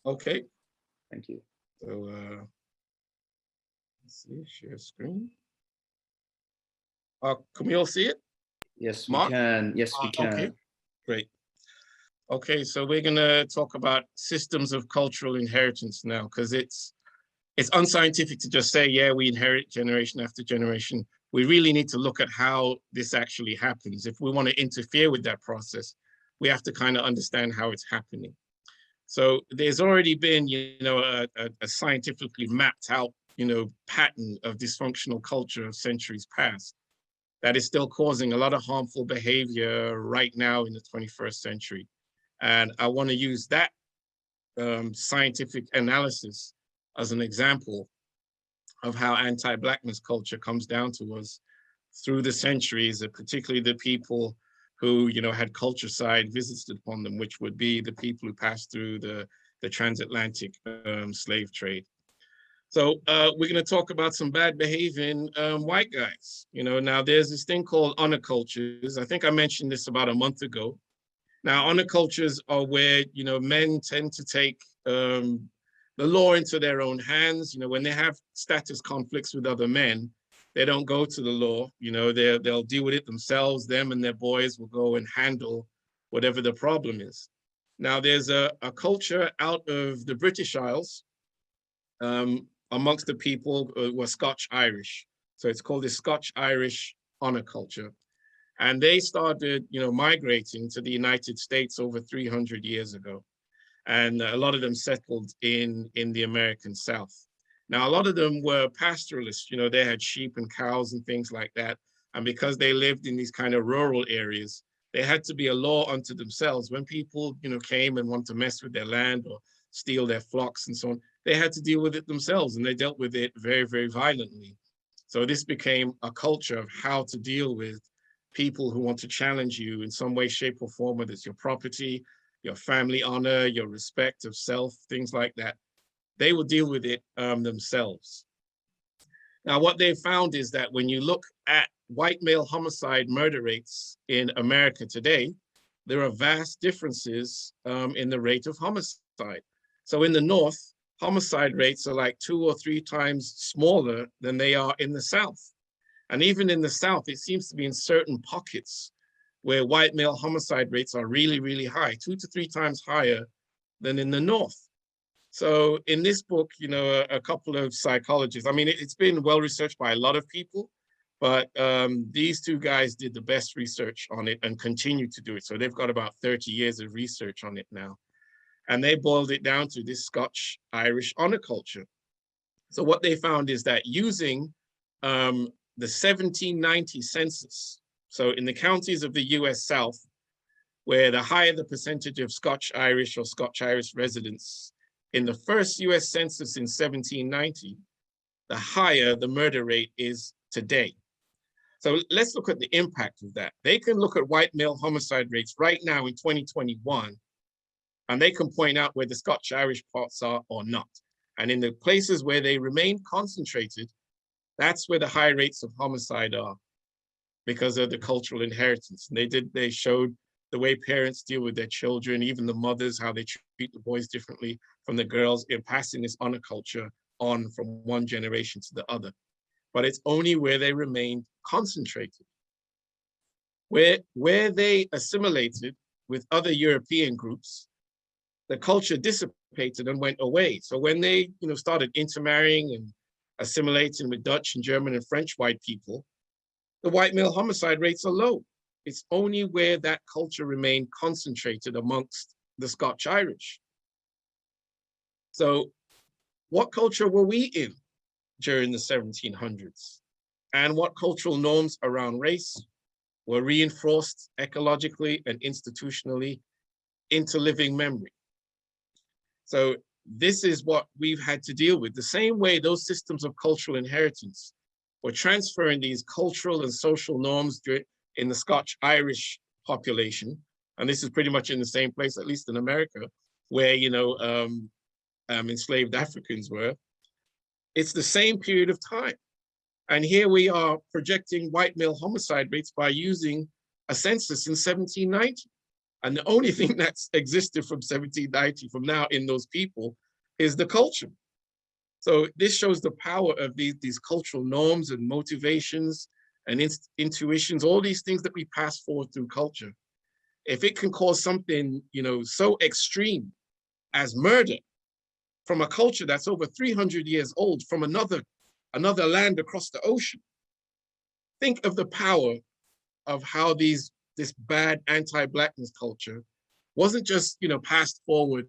Okay. Thank you. So let's see, share screen. Can we all see it? Yes, Mark? we can. Yes, we can. Okay, great. Okay, so we're gonna talk about systems of cultural inheritance now, because it's unscientific to just say, yeah, we inherit generation after generation. We really need to look at how this actually happens. If we want to interfere with that process, we have to kind of understand how it's happening. So there's already been, a scientifically mapped out, pattern of dysfunctional culture of centuries past that is still causing a lot of harmful behavior right now in the 21st century. And I want to use that scientific analysis as an example of how anti-Blackness culture comes down to us through the centuries, particularly the people who, had culture side visited upon them, which would be the people who passed through the transatlantic slave trade. So we're going to talk about some bad behaving white guys. Now there's this thing called honor cultures. I think I mentioned this about a month ago. Now, honor cultures are where, men tend to take the law into their own hands. When they have status conflicts with other men, they don't go to the law. They'll deal with it themselves. Them and their boys will go and handle whatever the problem is. Now, there's a culture out of the British Isles amongst the people who are Scotch-Irish. So it's called the Scotch-Irish honor culture. And they started, migrating to the United States over 300 years ago. And a lot of them settled in the American South. Now, a lot of them were pastoralists, they had sheep and cows and things like that. And because they lived in these kind of rural areas, they had to be a law unto themselves. When people, came and wanted to mess with their land or steal their flocks and so on, they had to deal with it themselves, and they dealt with it very, very violently. So this became a culture of how to deal with people who want to challenge you in some way, shape, or form, whether it's your property, your family honor, your respect of self, things like that. They will deal with it themselves. Now, what they found is that when you look at white male homicide murder rates in America today, there are vast differences in the rate of homicide. So in the North, homicide rates are like 2 or 3 times smaller than they are in the South. And even in the South, it seems to be in certain pockets where white male homicide rates are really, really high, 2 to 3 times higher than in the North. So in this book, you know, a couple of psychologists, I mean, it's been well researched by a lot of people, but these two guys did the best research on it and continue to do it. So they've got about 30 years of research on it now. And they boiled it down to this Scotch-Irish honor culture. So what they found is that using the 1790 census, so in the counties of the US South, where the higher the percentage of Scotch-Irish or Scotch-Irish residents in the first US census in 1790, the higher the murder rate is today. So let's look at the impact of that. They can look at white male homicide rates right now in 2021, and they can point out where the Scotch-Irish parts are or not. And in the places where they remain concentrated, that's where the high rates of homicide are because of the cultural inheritance. And they showed the way parents deal with their children, even the mothers, how they treat the boys differently from the girls, in passing this honor culture on from one generation to the other. But it's only where they remained concentrated. Where they assimilated with other European groups, the culture dissipated and went away. So when they, you know, started intermarrying and assimilating with Dutch and German and French white people, the white male homicide rates are low. It's only where that culture remained concentrated amongst the Scotch-Irish. So what culture were we in during the 1700s? And what cultural norms around race were reinforced ecologically and institutionally into living memory? So this is what we've had to deal with. The same way those systems of cultural inheritance were transferring these cultural and social norms in the Scotch-Irish population, and this is pretty much in the same place, at least in America, where, you know, enslaved Africans were. It's the same period of time. And here we are projecting white male homicide rates by using a census in 1790. And the only thing that's existed from 1790 from now in those people is the culture. So this shows the power of these cultural norms and motivations and intuitions, all these things that we pass forward through culture. If it can cause something, you know, so extreme as murder from a culture that's over 300 years old, from another land across the ocean, think of the power of how this bad anti-Blackness culture wasn't just, you know, passed forward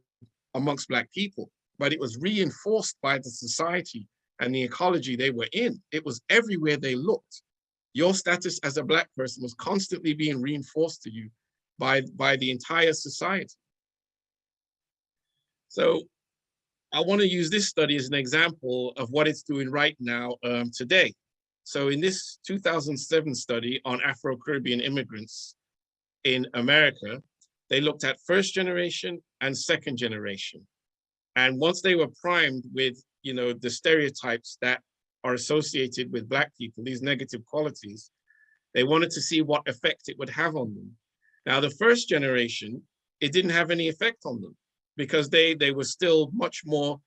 amongst Black people, but it was reinforced by the society and the ecology they were in. It was everywhere they looked. Your status as a Black person was constantly being reinforced to you by the entire society. So I want to use this study as an example of what it's doing right now today. So in this 2007 study on Afro-Caribbean immigrants in America, they looked at first generation and second generation. And once they were primed with, you know, the stereotypes that are associated with Black people, these negative qualities, they wanted to see what effect it would have on them. Now, the first generation, it didn't have any effect on them because they were still much more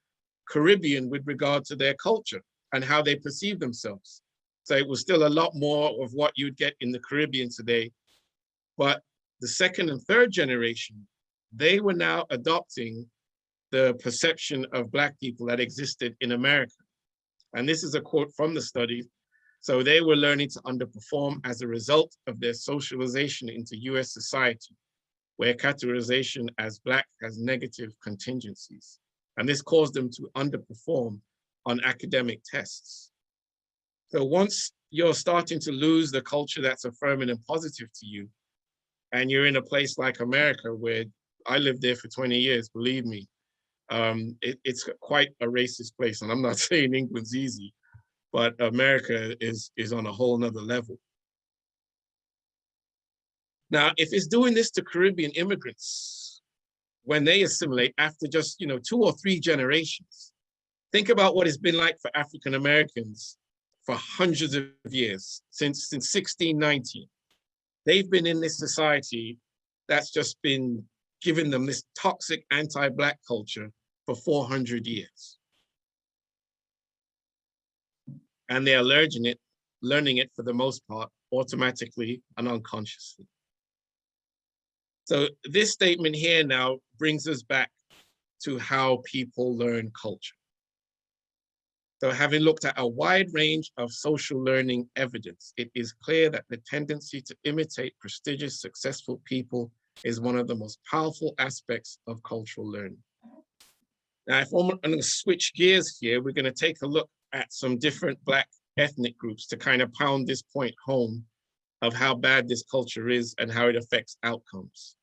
Caribbean with regard to their culture and how they perceive themselves. So it was still a lot more of what you'd get in the Caribbean today. But the second and third generation, they were now adopting the perception of Black people that existed in America. And this is a quote from the study. So they were learning to underperform as a result of their socialization into US society, where categorization as Black has negative contingencies. And this caused them to underperform on academic tests. So once you're starting to lose the culture that's affirming and positive to you, and you're in a place like America, where I lived there for 20 years, believe me, it's quite a racist place. And I'm not saying England's easy, but America is on a whole nother level. Now, if it's doing this to Caribbean immigrants, when they assimilate after just, you know, 2 or 3 generations, think about what it's been like for African Americans for hundreds of years, since 1619. They've been in this society that's just been giving them this toxic anti-Black culture for 400 years. And they are learning it for the most part, automatically and unconsciously. So this statement here now brings us back to how people learn culture. So having looked at a wide range of social learning evidence, it is clear that the tendency to imitate prestigious, successful people is one of the most powerful aspects of cultural learning. Now, if I'm going to switch gears here, we're going to take a look at some different Black ethnic groups to kind of pound this point home of how bad this culture is and how it affects outcomes.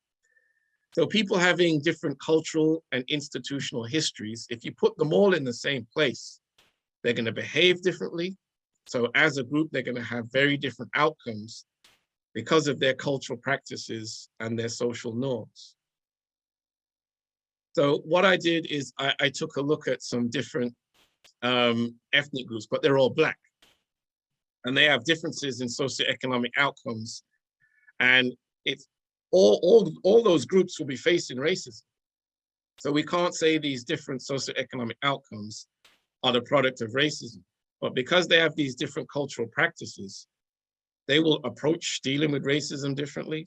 So people having different cultural and institutional histories, if you put them all in the same place, they're going to behave differently. So as a group, they're going to have very different outcomes because of their cultural practices and their social norms. So what I did is I took a look at some different ethnic groups, but they're all Black. And they have differences in socioeconomic outcomes. And it's all those groups will be facing racism. So we can't say these different socioeconomic outcomes are the product of racism. But because they have these different cultural practices, they will approach dealing with racism differently.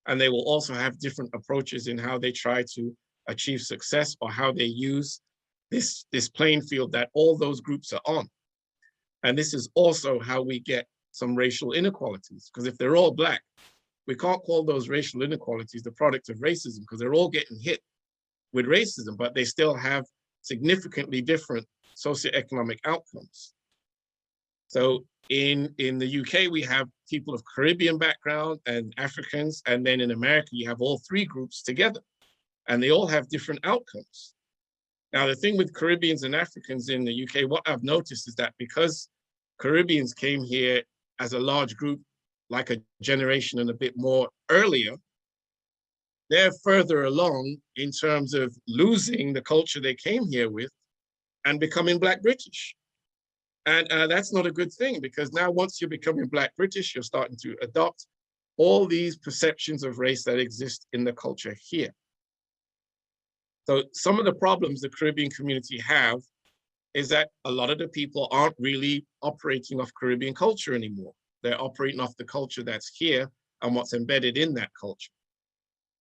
And they will also have different approaches in how they try to achieve success or how they use this playing field that all those groups are on. And this is also how we get some racial inequalities, because if they're all Black, we can't call those racial inequalities the product of racism because they're all getting hit with racism, but they still have significantly different socioeconomic outcomes. So in the UK, we have people of Caribbean background and Africans, and then in America, you have all three groups together, and they all have different outcomes. Now, the thing with Caribbeans and Africans in the UK, what I've noticed is that because Caribbeans came here as a large group, like a generation and a bit more earlier, they're further along in terms of losing the culture they came here with and becoming Black British. And that's not a good thing, because now once you're becoming Black British, you're starting to adopt all these perceptions of race that exist in the culture here. So some of the problems the Caribbean community have is that a lot of the people aren't really operating off Caribbean culture anymore. They're operating off the culture that's here and what's embedded in that culture.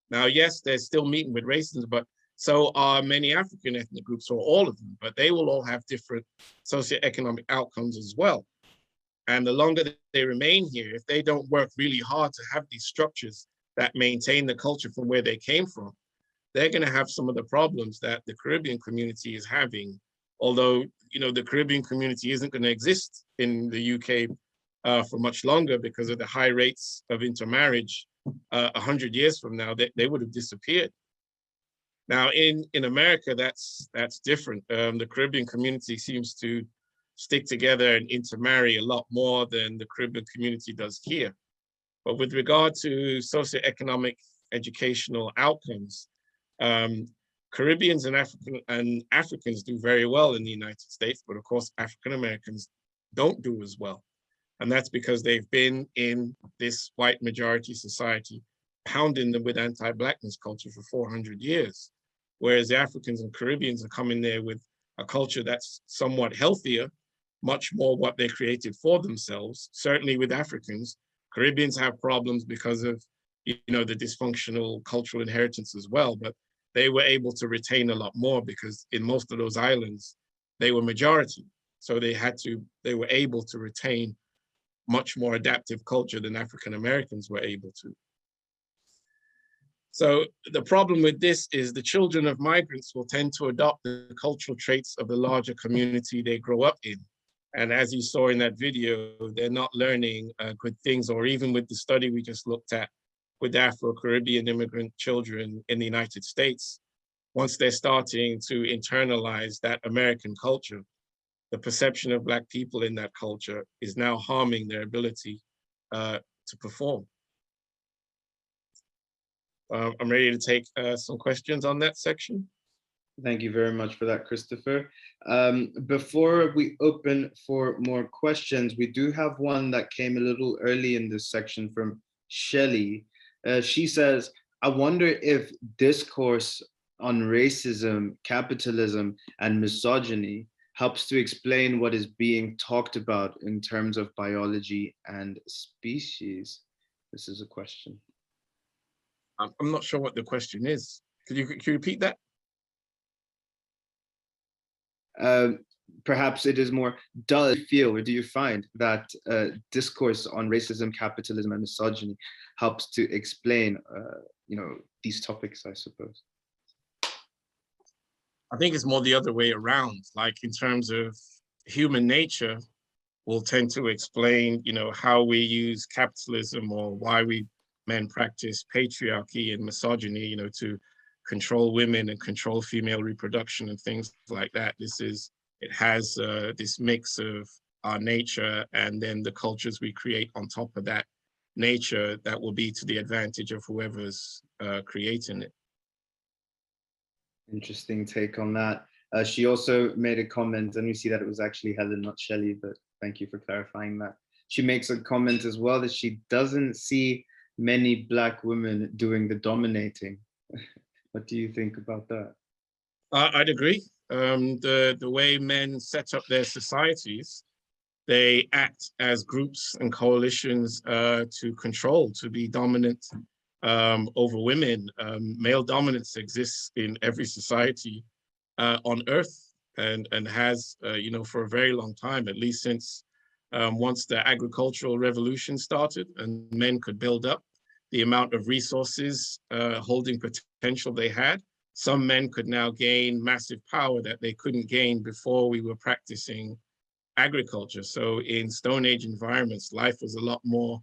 Now, yes, they're still meeting with racism, but so are many African ethnic groups, or all of them, but they will all have different socioeconomic outcomes as well. And the longer they remain here, if they don't work really hard to have these structures that maintain the culture from where they came from, they're going to have some of the problems that the Caribbean community is having. Although, you know, the Caribbean community isn't going to exist in the UK for much longer because of the high rates of intermarriage. 100 years from now, they would have disappeared. Now, in America, that's different. The Caribbean community seems to stick together and intermarry a lot more than the Caribbean community does here. But with regard to socioeconomic educational outcomes, Caribbeans and Africans do very well in the United States, but of course, African Americans don't do as well. And that's because they've been in this white majority society, pounding them with anti-Blackness culture for 400 years. Whereas the Africans and Caribbeans are coming there with a culture that's somewhat healthier, much more what they created for themselves. Certainly with Africans, Caribbeans have problems because of, you know, the dysfunctional cultural inheritance as well, but they were able to retain a lot more because in most of those islands, they were majority. So they were able to retain much more adaptive culture than African Americans were able to. So the problem with this is the children of migrants will tend to adopt the cultural traits of the larger community they grow up in. And as you saw in that video, they're not learning good things, or even with the study we just looked at with Afro-Caribbean immigrant children in the United States, once they're starting to internalize that American culture, the perception of Black people in that culture is now harming their ability to perform. I'm ready to take some questions on that section. Thank you very much for that, Christopher. Before we open for more questions, we do have one that came a little early in this section from Shelley. She says, I wonder if discourse on racism, capitalism, and misogyny helps to explain what is being talked about in terms of biology and species? This is a question. I'm not sure what the question is. Could you repeat that? Perhaps it is more, do you feel or do you find that discourse on racism, capitalism, and misogyny helps to explain, these topics, I suppose? I think it's more the other way around. Like in terms of human nature, will tend to explain, how we use capitalism or why men practice patriarchy and misogyny, to control women and control female reproduction and things like that. It has this mix of our nature and then the cultures we create on top of that nature that will be to the advantage of whoever's creating it. Interesting take on that. She also made a comment, and we see that it was actually Helen, not Shelley, but thank you for clarifying that. She makes a comment as well that she doesn't see many Black women doing the dominating. What do you think about that? I'd agree. The way men set up their societies, they act as groups and coalitions to control, to be dominant over women. Male dominance exists in every society on Earth and has, for a very long time, at least since once the agricultural revolution started and men could build up the amount of resources holding potential they had. Some men could now gain massive power that they couldn't gain before we were practicing agriculture. So in Stone Age environments, life was a lot more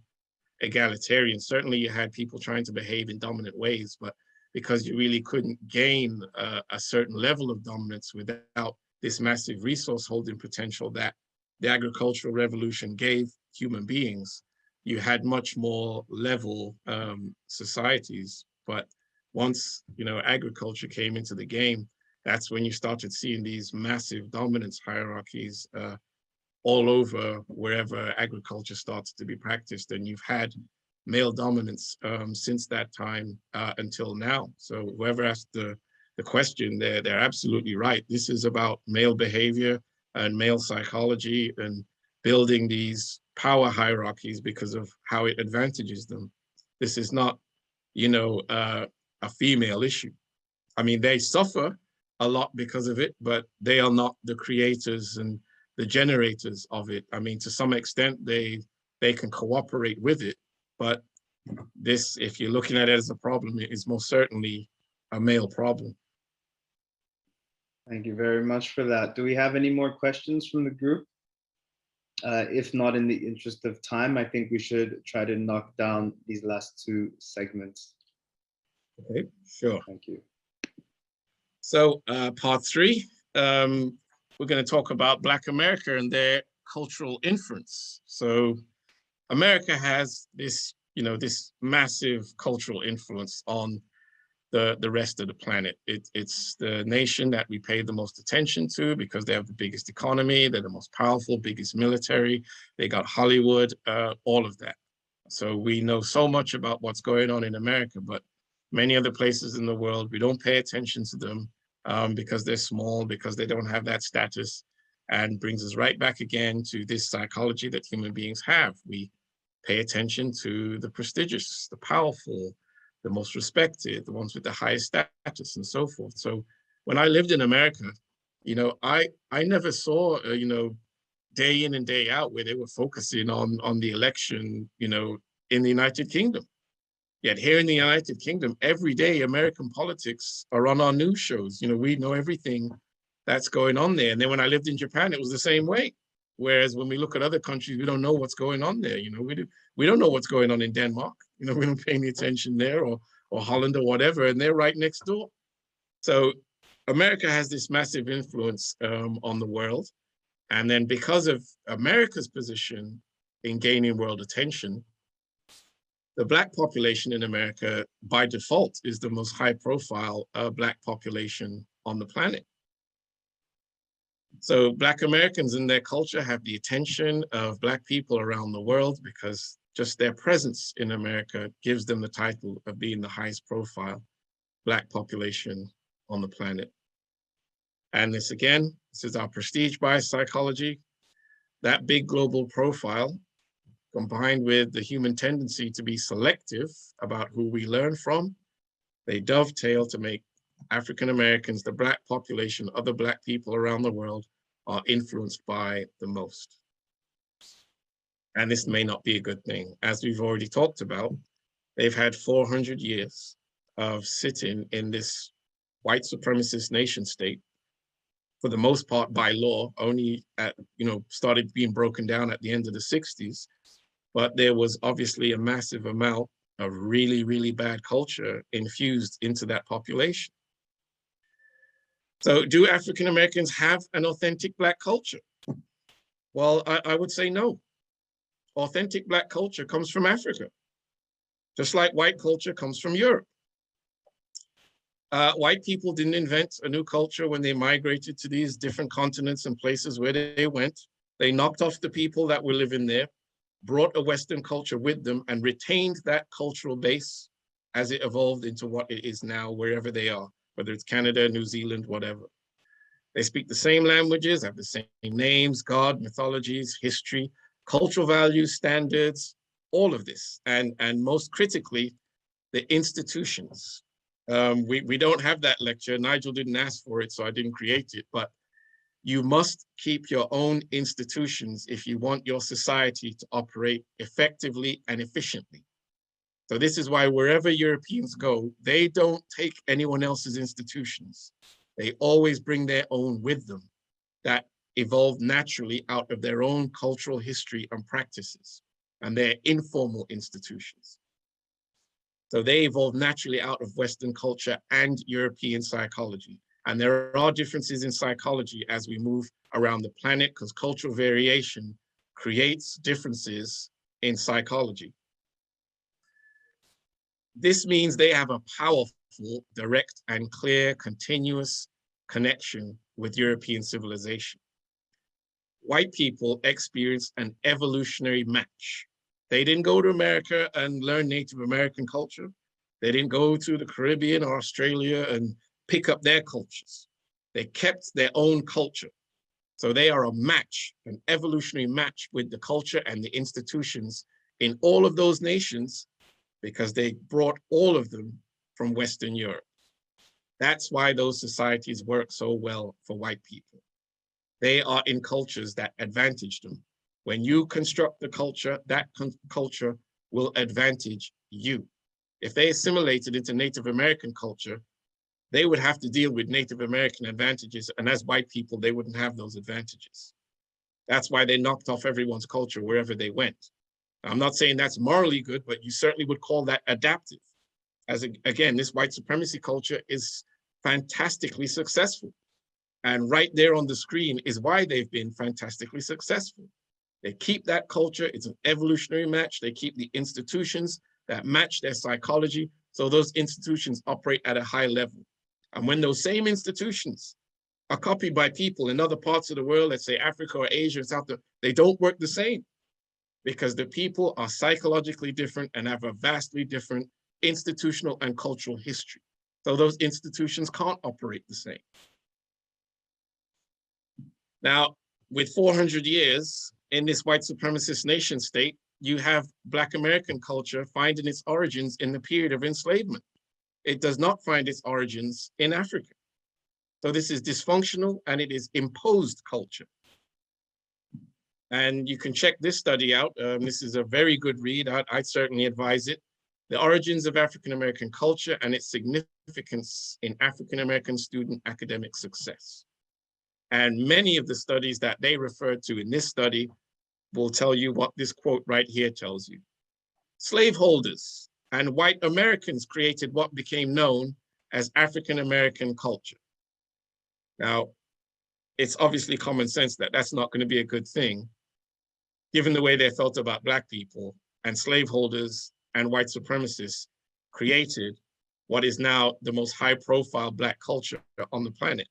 egalitarian. Certainly you had people trying to behave in dominant ways, but because you really couldn't gain a certain level of dominance without this massive resource holding potential that the agricultural revolution gave human beings, you had much more level societies. But once, agriculture came into the game, that's when you started seeing these massive dominance hierarchies all over wherever agriculture started to be practiced. And you've had male dominance since that time until now. So whoever asked the question, they're absolutely right. This is about male behavior and male psychology and building these power hierarchies because of how it advantages them. This is not, a female issue. I mean, they suffer a lot because of it, but they are not the creators and the generators of it. I mean, to some extent, they can cooperate with it, but this, if you're looking at it as a problem, it is most certainly a male problem. Thank you very much for that. Do we have any more questions from the group? If not, in the interest of time, I think we should try to knock down these last two segments. Okay, sure. Thank you. So part three, we're going to talk about Black America and their cultural influence. So America has this, this massive cultural influence on the rest of the planet. It's the nation that we pay the most attention to because they have the biggest economy, they're the most powerful, biggest military, they got Hollywood, all of that. So we know so much about what's going on in America, but many other places in the world, we don't pay attention to them because they're small, because they don't have that status, and brings us right back again to this psychology that human beings have. We pay attention to the prestigious, the powerful, the most respected, the ones with the highest status and so forth. So when I lived in America, I never saw, day in and day out where they were focusing on the election, in the United Kingdom. Yet here in the United Kingdom, every day American politics are on our news shows. We know everything that's going on there. And then when I lived in Japan, it was the same way. Whereas when we look at other countries, we don't know what's going on there. We don't know what's going on in Denmark. We don't pay any attention there, or Holland or whatever, and they're right next door. So America has this massive influence on the world. And then because of America's position in gaining world attention, the Black population in America, by default, is the most high-profile Black population on the planet. So Black Americans in their culture have the attention of Black people around the world because just their presence in America gives them the title of being the highest profile Black population on the planet. And this again, this is our prestige bias psychology. That big global profile combined with the human tendency to be selective about who we learn from, they dovetail to make African Americans, the Black population, other Black people around the world are influenced by the most. And this may not be a good thing. As we've already talked about, they've had 400 years of sitting in this white supremacist nation state, for the most part by law, only started being broken down at the end of the 60s. But there was obviously a massive amount of really, really bad culture infused into that population. So do African Americans have an authentic Black culture? Well, I would say no. Authentic Black culture comes from Africa, just like white culture comes from Europe. White people didn't invent a new culture when they migrated to these different continents and places where they went. They knocked off the people that were living there, brought a Western culture with them, and retained that cultural base as it evolved into what it is now, wherever they are, whether it's Canada, New Zealand, whatever. They speak the same languages, have the same names, God, mythologies, history, cultural values, standards, all of this. And most critically, the institutions. We don't have that lecture. Nigel didn't ask for it, so I didn't create it, but you must keep your own institutions if you want your society to operate effectively and efficiently. So this is why wherever Europeans go, they don't take anyone else's institutions. They always bring their own with them that evolved naturally out of their own cultural history and practices, and they're informal institutions. So they evolved naturally out of Western culture and European psychology. And there are differences in psychology as we move around the planet, because cultural variation creates differences in psychology. This means they have a powerful, direct, and clear, continuous connection with European civilization. White people experienced an evolutionary match. They didn't go to America and learn Native American culture. They didn't go to the Caribbean or Australia and pick up their cultures. They kept their own culture. So they are a match, an evolutionary match with the culture and the institutions in all of those nations, because they brought all of them from Western Europe. That's why those societies work so well for white people. They are in cultures that advantage them. When you construct the culture, that culture will advantage you. If they assimilated into Native American culture, they would have to deal with Native American advantages, and as white people, they wouldn't have those advantages. That's why they knocked off everyone's culture wherever they went. I'm not saying that's morally good, but you certainly would call that adaptive. Again, this white supremacy culture is fantastically successful. And right there on the screen is why they've been fantastically successful. They keep that culture, it's an evolutionary match. They keep the institutions that match their psychology, so those institutions operate at a high level. And when those same institutions are copied by people in other parts of the world, let's say Africa or Asia, South, they don't work the same, because the people are psychologically different and have a vastly different institutional and cultural history. So those institutions can't operate the same. Now, with 400 years in this white supremacist nation state, you have Black American culture finding its origins in the period of enslavement. It does not find its origins in Africa. So this is dysfunctional and it is imposed culture. And you can check this study out. This is a very good read. I'd certainly advise it. The Origins of African American Culture and its Significance in African American Student Academic Success. And many of the studies that they refer to in this study will tell you what this quote right here tells you. Slaveholders and white Americans created what became known as African American culture. Now, it's obviously common sense that that's not going to be a good thing, given the way they felt about Black people, and slaveholders and white supremacists created what is now the most high-profile Black culture on the planet.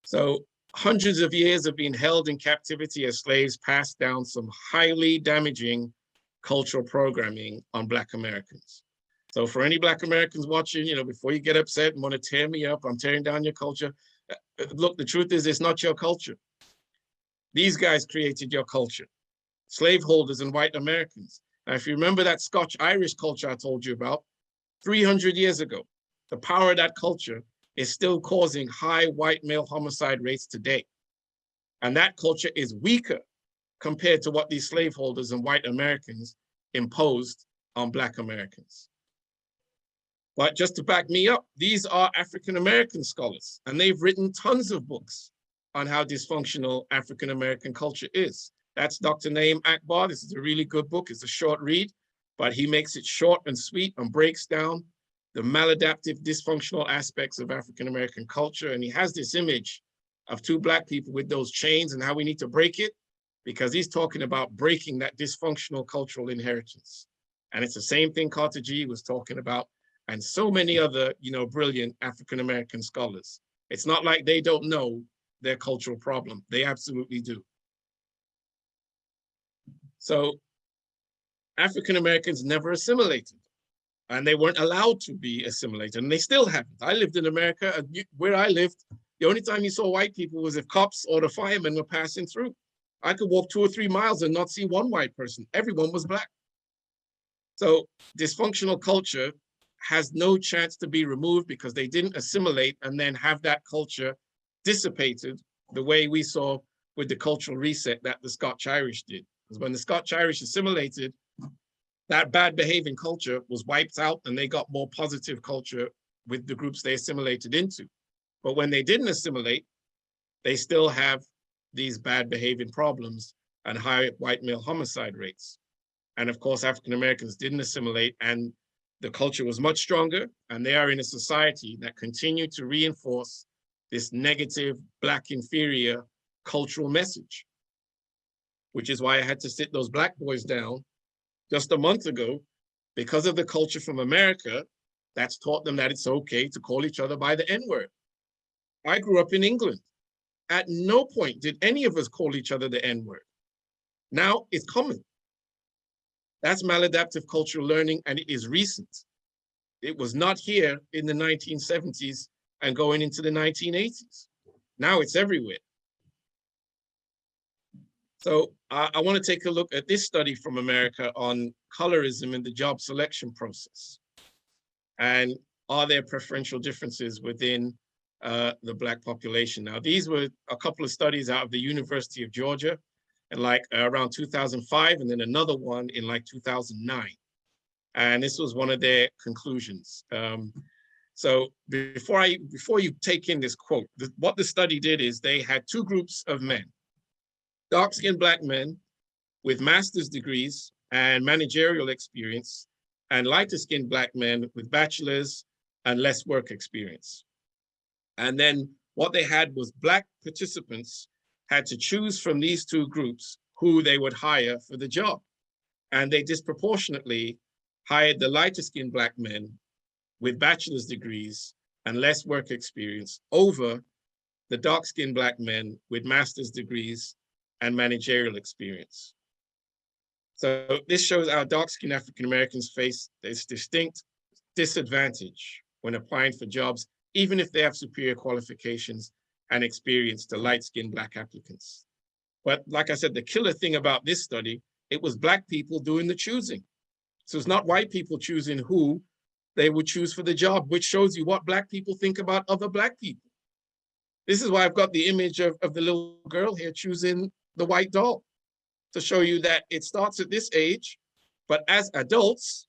So hundreds of years of being held in captivity as slaves passed down some highly damaging cultural programming on Black Americans. So for any Black Americans watching, before you get upset and want to tear me up, I'm tearing down your culture. Look, the truth is, it's not your culture. These guys created your culture, slaveholders and white Americans. Now, if you remember that Scotch-Irish culture I told you about, 300 years ago, the power of that culture is still causing high white male homicide rates today. And that culture is weaker compared to what these slaveholders and white Americans imposed on Black Americans. But just to back me up, these are African-American scholars, and they've written tons of books on how dysfunctional African-American culture is. That's Dr. Naeem Akbar. This is a really good book. It's a short read, but he makes it short and sweet and breaks down the maladaptive, dysfunctional aspects of African-American culture. And he has this image of two Black people with those chains and how we need to break it, because he's talking about breaking that dysfunctional cultural inheritance. And it's the same thing Carter G was talking about, and so many other, brilliant African-American scholars. It's not like they don't know their cultural problem. They absolutely do. So African-Americans never assimilated, and they weren't allowed to be assimilated, and they still haven't. I lived in America, and where I lived, the only time you saw white people was if cops or the firemen were passing through. I could walk 2 or 3 miles and not see one white person. Everyone was Black. So dysfunctional culture has no chance to be removed because they didn't assimilate and then have that culture dissipated the way we saw with the cultural reset that the Scotch-Irish did. Because when the Scotch-Irish assimilated, that bad behaving culture was wiped out and they got more positive culture with the groups they assimilated into. But when they didn't assimilate, they still have these bad behaving problems and high white male homicide rates. And of course, African-Americans didn't assimilate and the culture was much stronger, and they are in a society that continued to reinforce this negative Black inferior cultural message, which is why I had to sit those Black boys down just a month ago, because of the culture from America that's taught them that it's okay to call each other by the N-word. I grew up in England. At no point did any of us call each other the N-word. Now it's common. That's maladaptive cultural learning, and it is recent. It was not here in the 1970s and going into the 1980s. Now it's everywhere. So I want to take a look at this study from America on colorism in the job selection process. And are there preferential differences within the Black population? Now, these were a couple of studies out of the University of Georgia in around 2005, and then another one in 2009. And this was one of their conclusions. So before you take in this quote, what the study did is they had 2 groups of men, dark-skinned Black men with master's degrees and managerial experience, and lighter-skinned Black men with bachelor's and less work experience. And then what they had was Black participants had to choose from these 2 groups who they would hire for the job. And they disproportionately hired the lighter-skinned Black men with bachelor's degrees and less work experience over the dark-skinned Black men with master's degrees and managerial experience. So this shows how dark-skinned African-Americans face this distinct disadvantage when applying for jobs, even if they have superior qualifications and experience to light-skinned Black applicants. But like I said, the killer thing about this study, it was Black people doing the choosing. So it's not white people choosing who they would choose for the job, which shows you what Black people think about other Black people. This is why I've got the image of the little girl here choosing the white doll, to show you that it starts at this age, but as adults,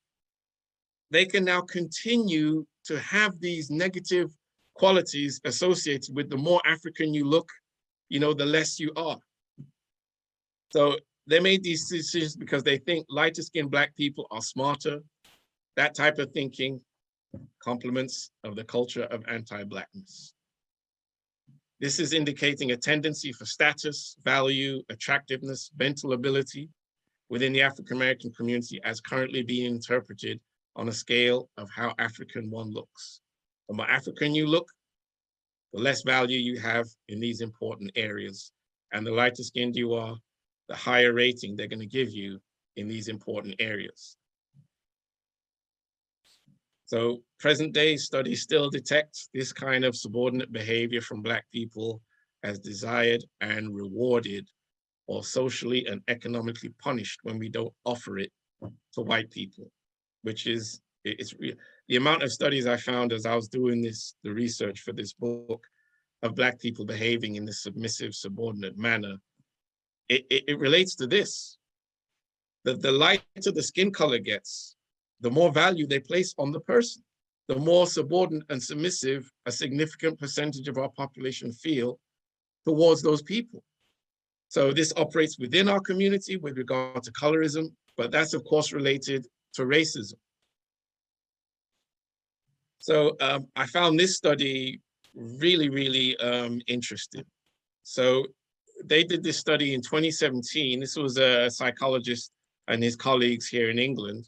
they can now continue to have these negative qualities associated with the more African you look, the less you are. So they made these decisions because they think lighter skinned Black people are smarter. That type of thinking, compliments of the culture of anti-Blackness. This is indicating a tendency for status, value, attractiveness, mental ability within the African-American community as currently being interpreted on a scale of how African one looks. The more African you look, the less value you have in these important areas. And the lighter skinned you are, the higher rating they're going to give you in these important areas. So present day studies still detect this kind of subordinate behavior from Black people as desired and rewarded, or socially and economically punished when we don't offer it to white people, which is, the amount of studies I found as I was doing the research for this book of Black people behaving in this submissive, subordinate manner, it relates to this. The lighter the skin color gets, the more value they place on the person. The more subordinate and submissive a significant percentage of our population feel towards those people. So this operates within our community with regard to colorism, but that's of course related to racism. So I found this study really, really interesting. So they did this study in 2017. This was a psychologist and his colleagues here in England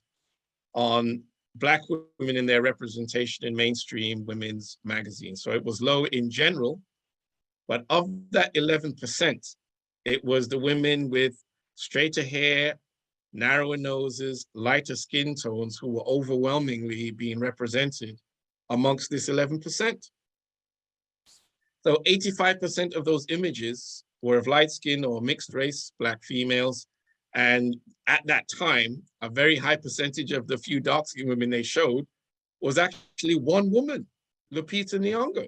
on Black women in their representation in mainstream women's magazines. So it was low in general, but of that 11%, it was the women with straighter hair, narrower noses, lighter skin tones who were overwhelmingly being represented amongst this 11%. So 85% of those images were of light skin or mixed race Black females. And at that time, a very high percentage of the few dark skinned women they showed was actually one woman, Lupita Nyong'o.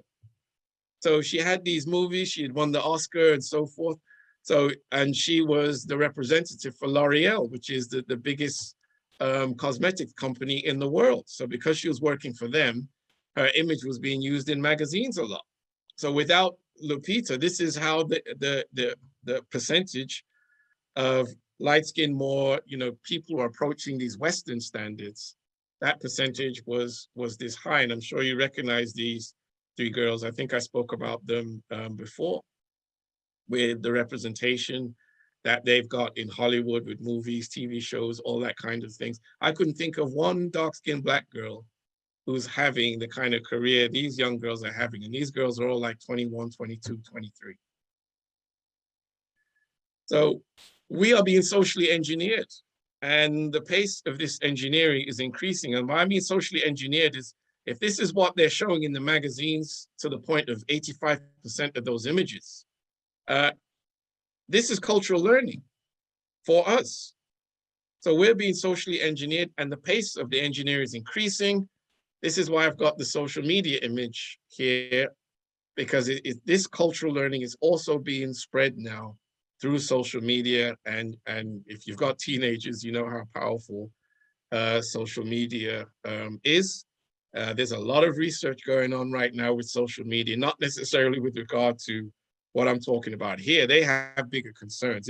So she had these movies, she had won the Oscar and so forth. So, and she was the representative for L'Oreal, which is the biggest cosmetics company in the world. So because she was working for them, her image was being used in magazines a lot. So without Lupita, this is how the percentage of light-skinned, more, people who are approaching these Western standards, that percentage was this high. And I'm sure you recognize these three girls. I think I spoke about them before, with the representation that they've got in Hollywood with movies, TV shows, all that kind of things. I couldn't think of one dark-skinned Black girl who's having the kind of career these young girls are having. And these girls are all like 21, 22, 23. So we are being socially engineered, and the pace of this engineering is increasing. And what I mean socially engineered is, if this is what they're showing in the magazines to the point of 85% of those images, this is cultural learning for us. So we're being socially engineered, and the pace of the engineering is increasing. This is why I've got the social media image here, because this cultural learning is also being spread now through social media. And if you've got teenagers, you know how powerful social media is. There's a lot of research going on right now with social media, not necessarily with regard to what I'm talking about here. They have bigger concerns.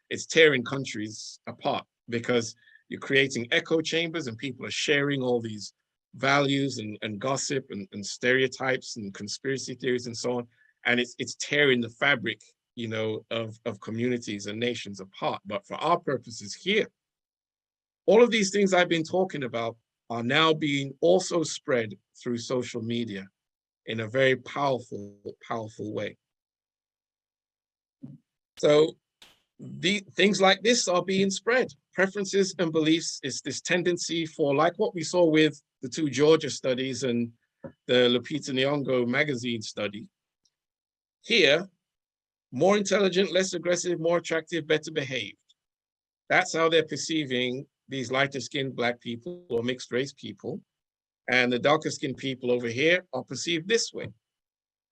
It's tearing countries apart because you're creating echo chambers and people are sharing all these values and gossip and stereotypes and conspiracy theories and so on. And it's tearing the fabric, of communities and nations apart. But for our purposes here, all of these things I've been talking about are now being also spread through social media in a very powerful, powerful way. So things like this are being spread. Preferences and beliefs is this tendency for, like what we saw with the two Georgia studies and the Lupita Nyong'o magazine study. Here, more intelligent, less aggressive, more attractive, better behaved. That's how they're perceiving these lighter skinned Black people or mixed race people. And the darker skinned people over here are perceived this way.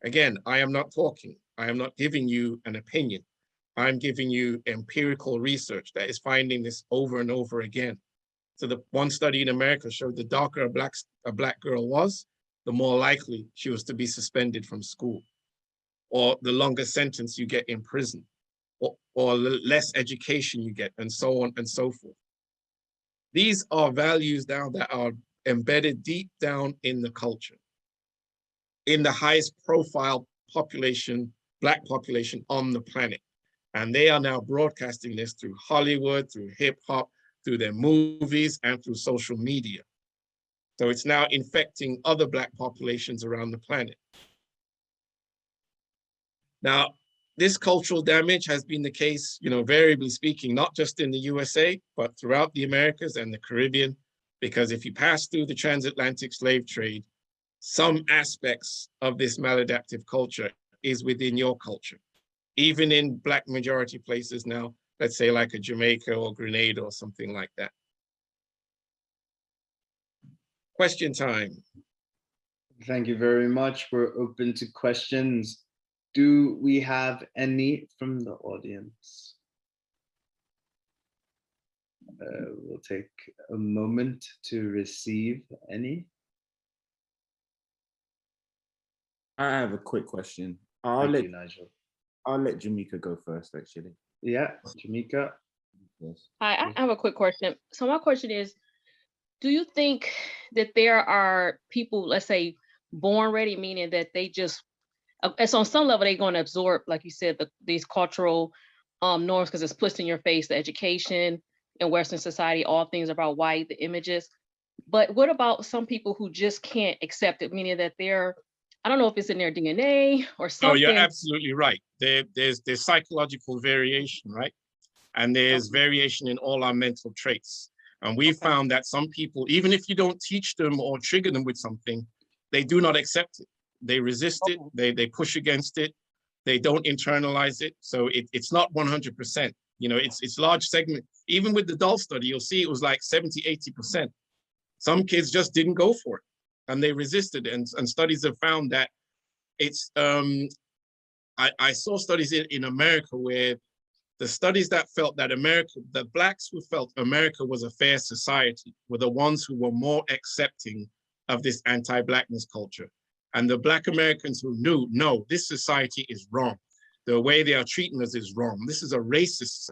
Again, I am not talking. I am not giving you an opinion. I'm giving you empirical research that is finding this over and over again. So the one study in America showed the darker a black girl was, the more likely she was to be suspended from school, or the longer sentence you get in prison, or less education you get, and so on and so forth. These are values now that are embedded deep down in the culture, in the highest profile population, Black population on the planet. And they are now broadcasting this through Hollywood, through hip hop, through their movies, and through social media. So it's now infecting other Black populations around the planet. Now, this cultural damage has been the case, variably speaking, not just in the USA, but throughout the Americas and the Caribbean, Because if you pass through the transatlantic slave trade, some aspects of this maladaptive culture is within your culture. Even in Black majority places now, let's say like a Jamaica or Grenada or something like that. Question time. Thank you very much. We're open to questions. Do we have any from the audience? We'll take a moment to receive any. I have a quick question. Thank you, Nigel. I'll let Jamaica go first, actually. Yeah, Jamaica. Yes. Hi, I have a quick question. So my question is, do you think that there are people, let's say, born ready, meaning that they just, so on some level, they're going to absorb, like you said, these cultural norms because it's pushed in your face, the education in Western society, all things about white, the images. But what about some people who just can't accept it, meaning that they're, I don't know if it's in their DNA or something. Oh, you're absolutely right. There's psychological variation, right? And there's variation in all our mental traits. And we found that some people, even if you don't teach them or trigger them with something, they do not accept it. They resist it, they push against it, they don't internalize it. So it's not 100%. You know, it's large segment. Even with the doll study, you'll see it was like 70, 80%. Some kids just didn't go for it and they resisted. And studies have found that it's, I saw studies in America where the studies that felt that the Blacks who felt America was a fair society were the ones who were more accepting of this anti-Blackness culture. And the Black Americans who knew, no, this society is wrong. The way they are treating us is wrong. This is a racist.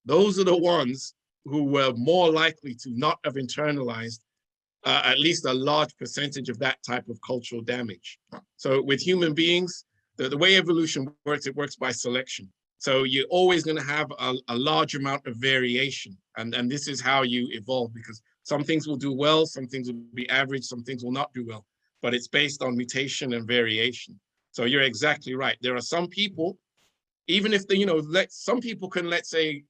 Those are the ones who were more likely to not have internalized at least a large percentage of that type of cultural damage. So with human beings, the way evolution works, it works by selection. So you're always going to have a large amount of variation. And this is how you evolve, because some things will do well, some things will be average, some things will not do well. But it's based on mutation and variation. So you're exactly right. There are some people, even if some people can, let's say,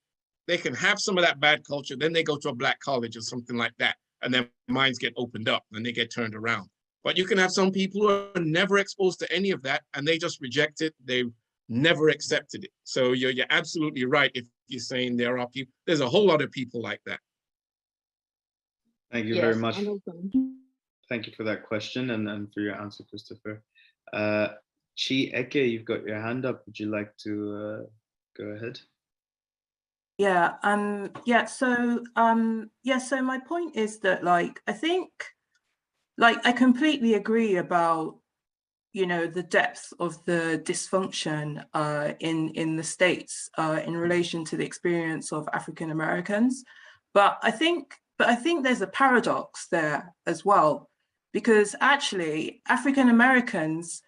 they can have some of that bad culture, then they go to a Black college or something like that, and their minds get opened up and they get turned around. But you can have some people who are never exposed to any of that and they just reject it. They never accepted it. So you're absolutely right if you're saying there are people, there's a whole lot of people like that. Thank you very much. Thank you for that question and for your answer, Christopher. Chi Eke, you've got your hand up. Would you like to go ahead? So my point is that, like, I think, like, I completely agree about, you know, the depth of the dysfunction in the States in relation to the experience of African Americans. But I think there's a paradox there as well, because actually African Americans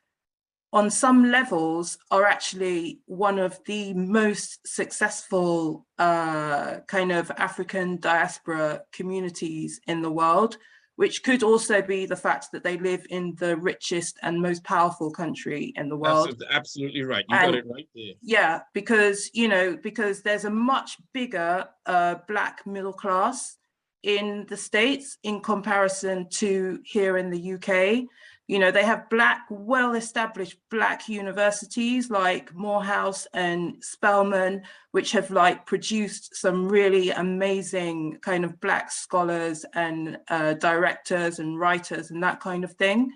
on some levels are actually one of the most successful kind of African diaspora communities in the world, which could also be the fact that they live in the richest and most powerful country in the world. That's absolutely right. You got it right there. Yeah, because there's a much bigger Black middle class in the States in comparison to here in the UK. You know, they have well-established Black universities like Morehouse and Spelman, which have like produced some really amazing kind of Black scholars and directors and writers and that kind of thing.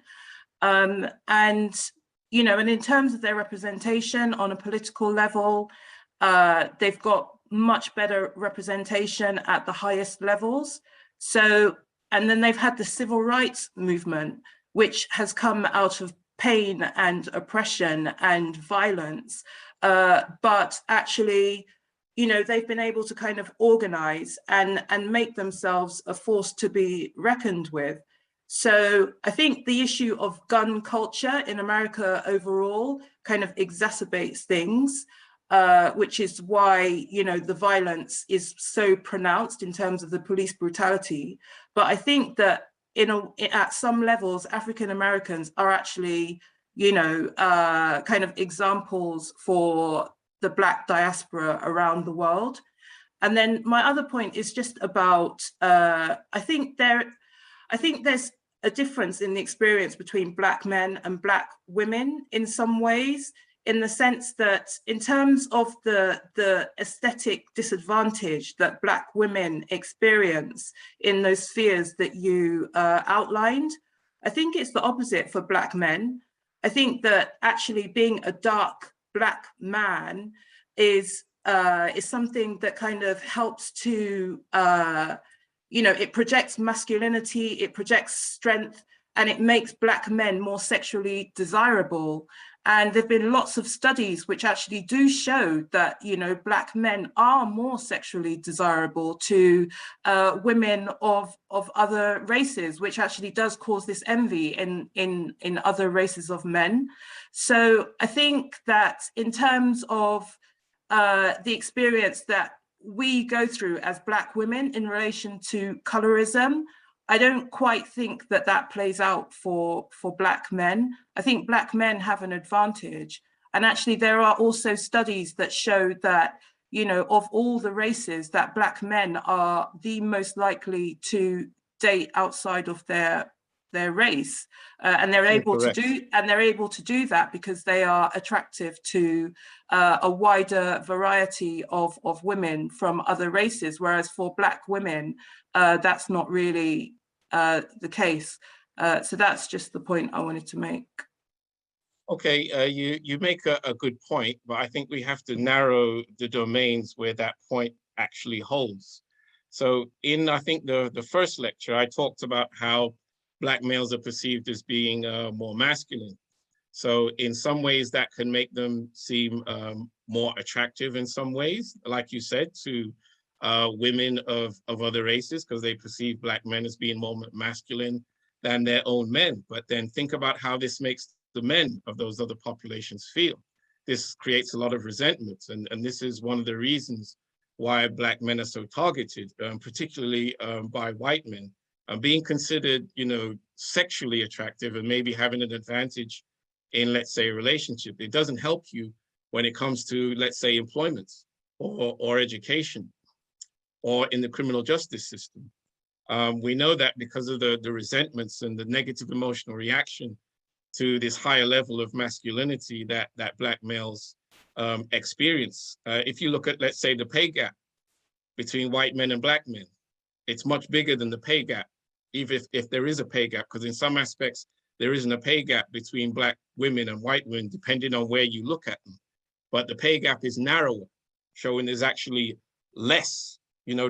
And in terms of their representation on a political level, they've got much better representation at the highest levels. So, and then they've had the civil rights movement, which has come out of pain and oppression and violence. But actually, they've been able to kind of organize and make themselves a force to be reckoned with. So I think the issue of gun culture in America overall kind of exacerbates things, which is why, the violence is so pronounced in terms of the police brutality. But I think that at some levels, African Americans are actually, kind of examples for the Black diaspora around the world. And then my other point is just about, I think I think there's a difference in the experience between Black men and Black women in some ways, in the sense that in terms of the aesthetic disadvantage that Black women experience in those spheres that you outlined, I think it's the opposite for Black men. I think that actually being a dark Black man is something that kind of helps to, it projects masculinity, it projects strength, and it makes Black men more sexually desirable. And there've been lots of studies which actually do show that, Black men are more sexually desirable to women of other races, which actually does cause this envy in other races of men. So I think that in terms of the experience that we go through as Black women in relation to colorism, I don't quite think that that plays out for Black men. I think Black men have an advantage. And actually, there are also studies that show that, of all the races, that Black men are the most likely to date outside of their race, and they're able to do that because they are attractive to a wider variety of women from other races, whereas for Black women that's not really the case. So that's just the point I wanted to make. Okay, you make a good point, but I think we have to narrow the domains where that point actually holds. So in, I think, the first lecture, I talked about how Black males are perceived as being more masculine. So in some ways that can make them seem more attractive in some ways, like you said, to women of other races, because they perceive Black men as being more masculine than their own men. But then think about how this makes the men of those other populations feel. This creates a lot of resentment. And this is one of the reasons why Black men are so targeted, particularly by white men. Being considered, sexually attractive and maybe having an advantage in, let's say, a relationship, it doesn't help you when it comes to, let's say, employment or education or in the criminal justice system. We know that because of the resentments and the negative emotional reaction to this higher level of masculinity that Black males experience. If you look at, let's say, the pay gap between white men and Black men, it's much bigger than the pay gap, even if there is a pay gap, because in some aspects, there isn't a pay gap between Black women and white women, depending on where you look at them. But the pay gap is narrower, showing there's actually less,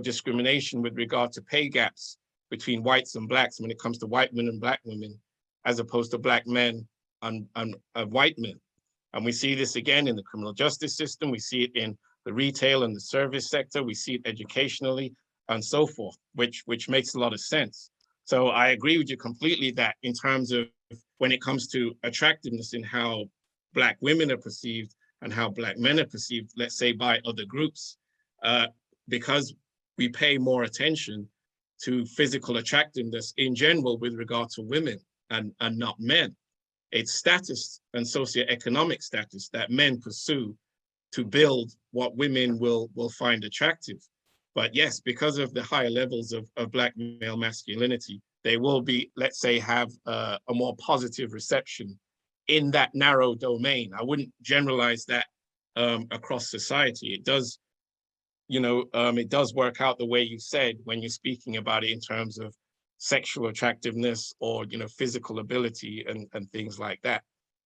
discrimination with regard to pay gaps between whites and Blacks when it comes to white men and Black women, as opposed to Black men and white men. And we see this again in the criminal justice system. We see it in the retail and the service sector. We see it educationally and so forth, which makes a lot of sense. So I agree with you completely that in terms of when it comes to attractiveness in how Black women are perceived and how Black men are perceived, let's say by other groups, because we pay more attention to physical attractiveness in general with regard to women and not men. It's status and socioeconomic status that men pursue to build what women will find attractive. But yes, because of the higher levels of Black male masculinity, they will be, let's say, have a more positive reception in that narrow domain. I wouldn't generalize that across society. It does, it does work out the way you said when you're speaking about it in terms of sexual attractiveness or, physical ability and things like that.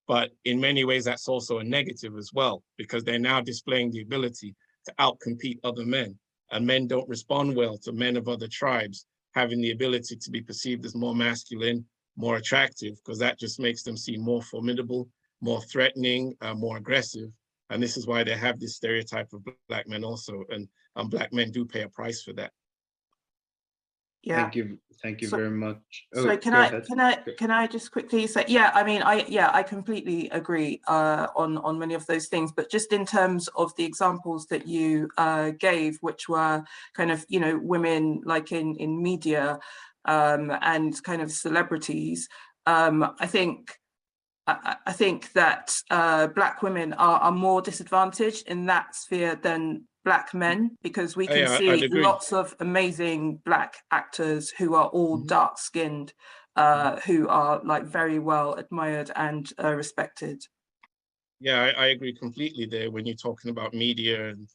But in many ways, that's also a negative as well, because they're now displaying the ability to outcompete other men. And men don't respond well to men of other tribes having the ability to be perceived as more masculine, more attractive, because that just makes them seem more formidable, more threatening, more aggressive. And this is why they have this stereotype of Black men also. And Black men do pay a price for that. Yeah. Thank you very much. So can I just quickly say, I completely agree on many of those things, but just in terms of the examples that you gave, which were kind of, women like in media and kind of celebrities, I think that Black women are more disadvantaged in that sphere than Black men, because we can Yeah, see I'd agree. lots of amazing Black actors who are all dark-skinned, who are like very well admired and respected. Yeah, I agree completely there when you're talking about media and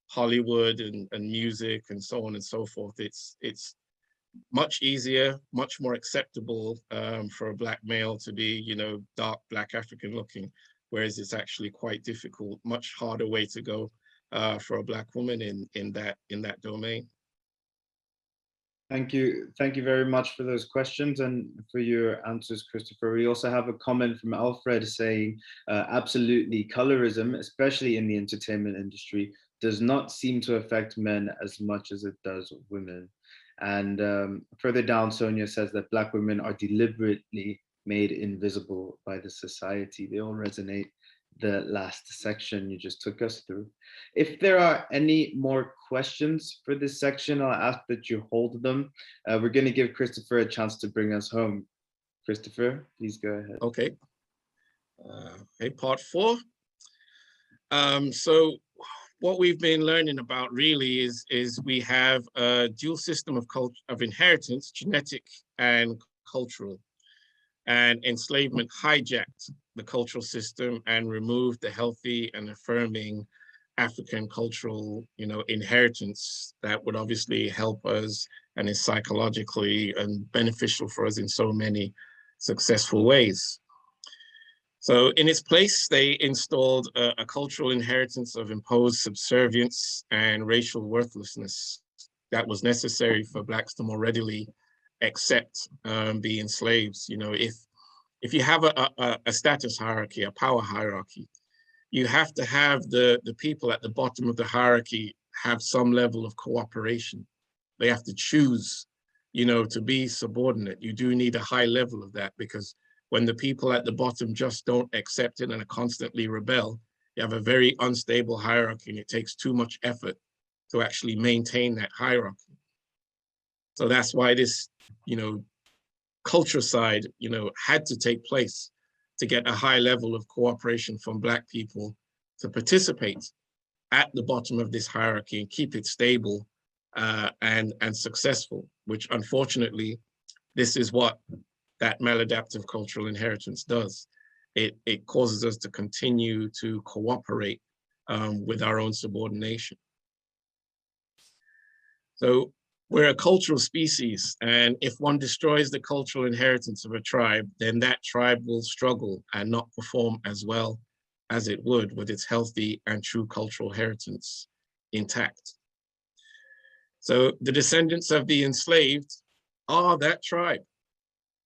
Hollywood and music and so on and so forth. It's much easier, much more acceptable for a Black male to be, you know, dark Black African looking, whereas it's actually quite difficult, much harder way to go for a Black woman in that domain. Thank you very much for those questions and for your answers, Christopher. We also have a comment from Alfred saying, absolutely, colorism, especially in the entertainment industry, does not seem to affect men as much as it does women. And further down, Sonia says that Black women are deliberately made invisible by the society. They all resonate, the last section you just took us through. If there are any more questions for this section, I'll ask that you hold them. We're going to give Christopher a chance to bring us home. Christopher, please go ahead. Okay. Okay, part 4. So what we've been learning about really is we have a dual system of inheritance, genetic and cultural. And enslavement hijacked the cultural system and removed the healthy and affirming African cultural, you know, inheritance that would obviously help us and is psychologically and beneficial for us in so many successful ways. So in its place, they installed a cultural inheritance of imposed subservience and racial worthlessness that was necessary for Blacks to more readily accept being slaves. You know, if you have a status hierarchy, a power hierarchy, you have to have the people at the bottom of the hierarchy have some level of cooperation. They have to choose, you know, to be subordinate. You do need a high level of that, because when the people at the bottom just don't accept it and constantly rebel, you have a very unstable hierarchy, and it takes too much effort to actually maintain that hierarchy. So that's why this, you know, culture side, you know, had to take place to get a high level of cooperation from Black people to participate at the bottom of this hierarchy and keep it stable and successful, which unfortunately, this is what that maladaptive cultural inheritance does. It causes us to continue to cooperate with our own subordination. So we're a cultural species, and if one destroys the cultural inheritance of a tribe, then that tribe will struggle and not perform as well as it would with its healthy and true cultural inheritance intact. So the descendants of the enslaved are that tribe.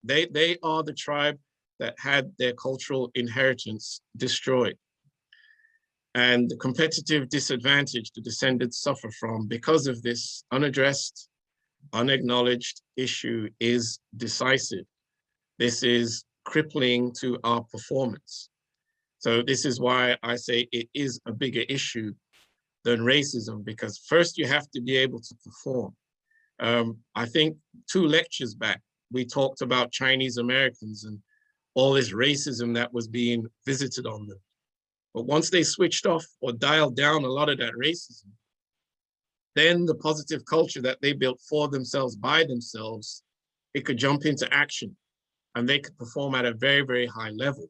They are the tribe that had their cultural inheritance destroyed. And the competitive disadvantage the descendants suffer from because of this unaddressed, unacknowledged issue is decisive. This is crippling to our performance. So this is why I say it is a bigger issue than racism, because first you have to be able to perform. I think 2 lectures back, we talked about Chinese Americans and all this racism that was being visited on them. But once they switched off or dialed down a lot of that racism, then the positive culture that they built for themselves, by themselves, it could jump into action and they could perform at a very, very high level.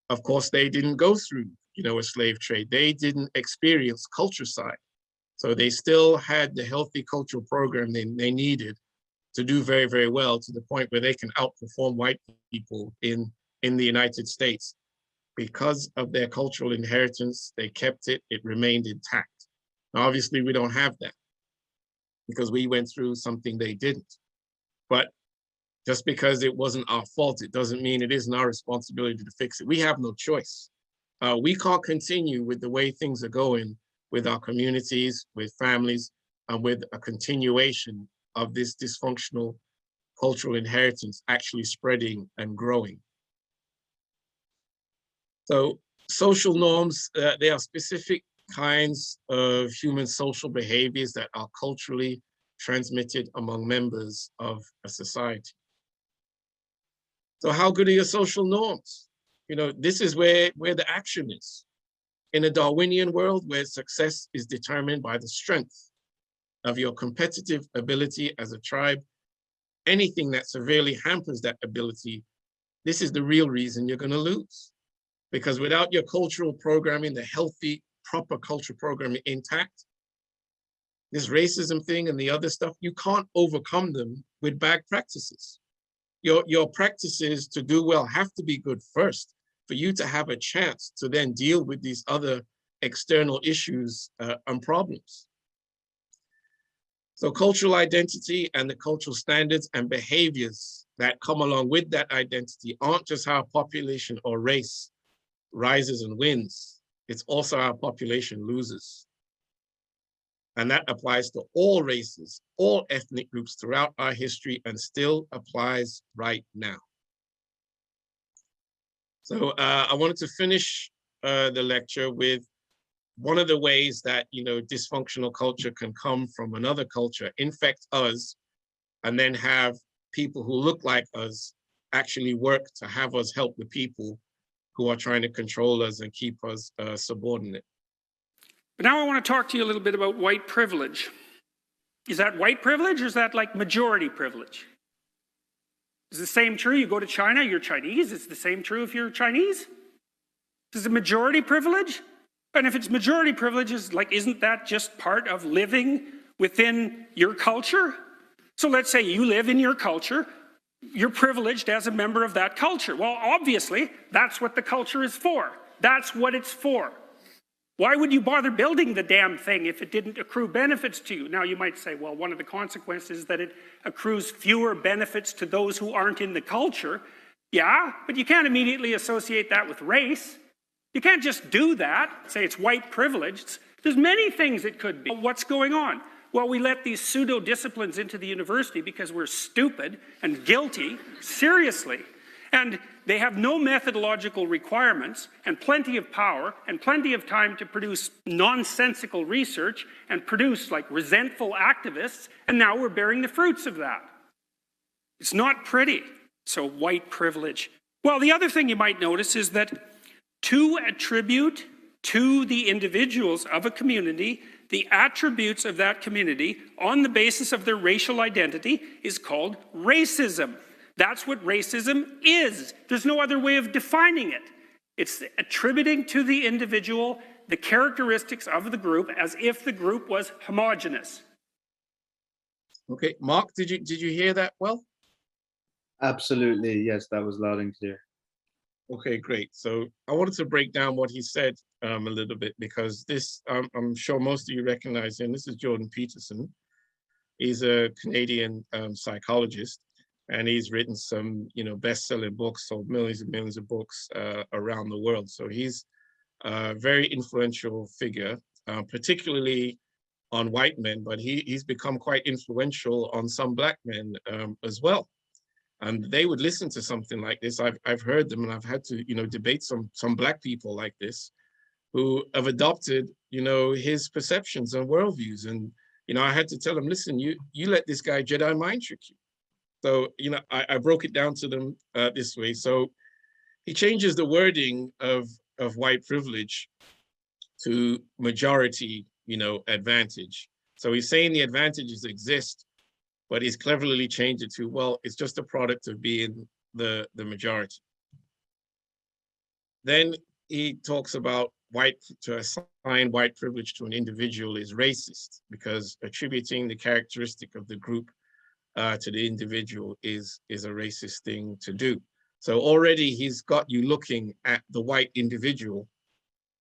Of course, they didn't go through, you know, a slave trade. They didn't experience culture side. So they still had the healthy cultural program they needed to do very, very well, to the point where they can outperform white people in the United States. Because of their cultural inheritance, they kept it, it remained intact. Now, obviously, we don't have that because we went through something they didn't. But just because it wasn't our fault, it doesn't mean it isn't our responsibility to fix it. We have no choice. We can't continue with the way things are going with our communities, with families, and with a continuation of this dysfunctional cultural inheritance actually spreading and growing. So social norms, they are specific kinds of human social behaviors that are culturally transmitted among members of a society. So how good are your social norms? You know, this is where the action is. In a Darwinian world where success is determined by the strength of your competitive ability as a tribe, anything that severely hampers that ability, this is the real reason you're going to lose. Because without your cultural programming, the healthy, proper cultural programming intact, this racism thing and the other stuff, you can't overcome them with bad practices. Your practices to do well have to be good first for you to have a chance to then deal with these other external issues and problems. So cultural identity and the cultural standards and behaviors that come along with that identity aren't just how a population or race rises and wins, it's also how a population loses. And that applies to all races, all ethnic groups throughout our history, and still applies right now. So I wanted to finish the lecture with one of the ways that, dysfunctional culture can come from another culture, infect us, and then have people who look like us actually work to have us help the people who are trying to control us and keep us subordinate. But now I want to talk to you a little bit about white privilege. Is that white privilege, or is that like majority privilege? Is the same true? You go to China, you're Chinese. Is the same true if you're Chinese? Is it majority privilege? And if it's majority privilege, isn't that just part of living within your culture? So let's say you live in your culture, you're privileged as a member of that culture. Well, obviously, that's what the culture is for. That's what it's for. Why would you bother building the damn thing if it didn't accrue benefits to you? Now you might say, well, one of the consequences is that it accrues fewer benefits to those who aren't in the culture. Yeah, but you can't immediately associate that with race. You can't just do that, say it's white privilege. There's many things it could be. What's going on? Well, we let these pseudo-disciplines into the university because we're stupid and guilty, seriously. And they have no methodological requirements and plenty of power and plenty of time to produce nonsensical research and produce resentful activists, and now we're bearing the fruits of that. It's not pretty. So white privilege. Well, the other thing you might notice is that to attribute to the individuals of a community the attributes of that community on the basis of their racial identity is called racism. That's what racism is. There's no other way of defining it. It's attributing to the individual the characteristics of the group as if the group was homogeneous. Okay, Mark, did you hear that well? Absolutely, yes, that was loud and clear. Okay, great. So I wanted to break down what he said a little bit, because this, I'm sure most of you recognize him. This is Jordan Peterson. He's a Canadian psychologist, and he's written some, best-selling books, sold millions and millions of books around the world. So he's a very influential figure, particularly on white men, but he's become quite influential on some Black men as well. And they would listen to something like this. I've heard them, and I've had to, debate some Black people like this, who have adopted, his perceptions and worldviews. And, I had to tell them, listen, you let this guy Jedi mind trick you. So, I broke it down to them this way. So he changes the wording of white privilege to majority, advantage. So he's saying the advantages exist, but he's cleverly changed it to, well, it's just a product of being the majority. Then he talks about to assign white privilege to an individual is racist, because attributing the characteristic of the group to the individual is a racist thing to do. So already he's got you looking at the white individual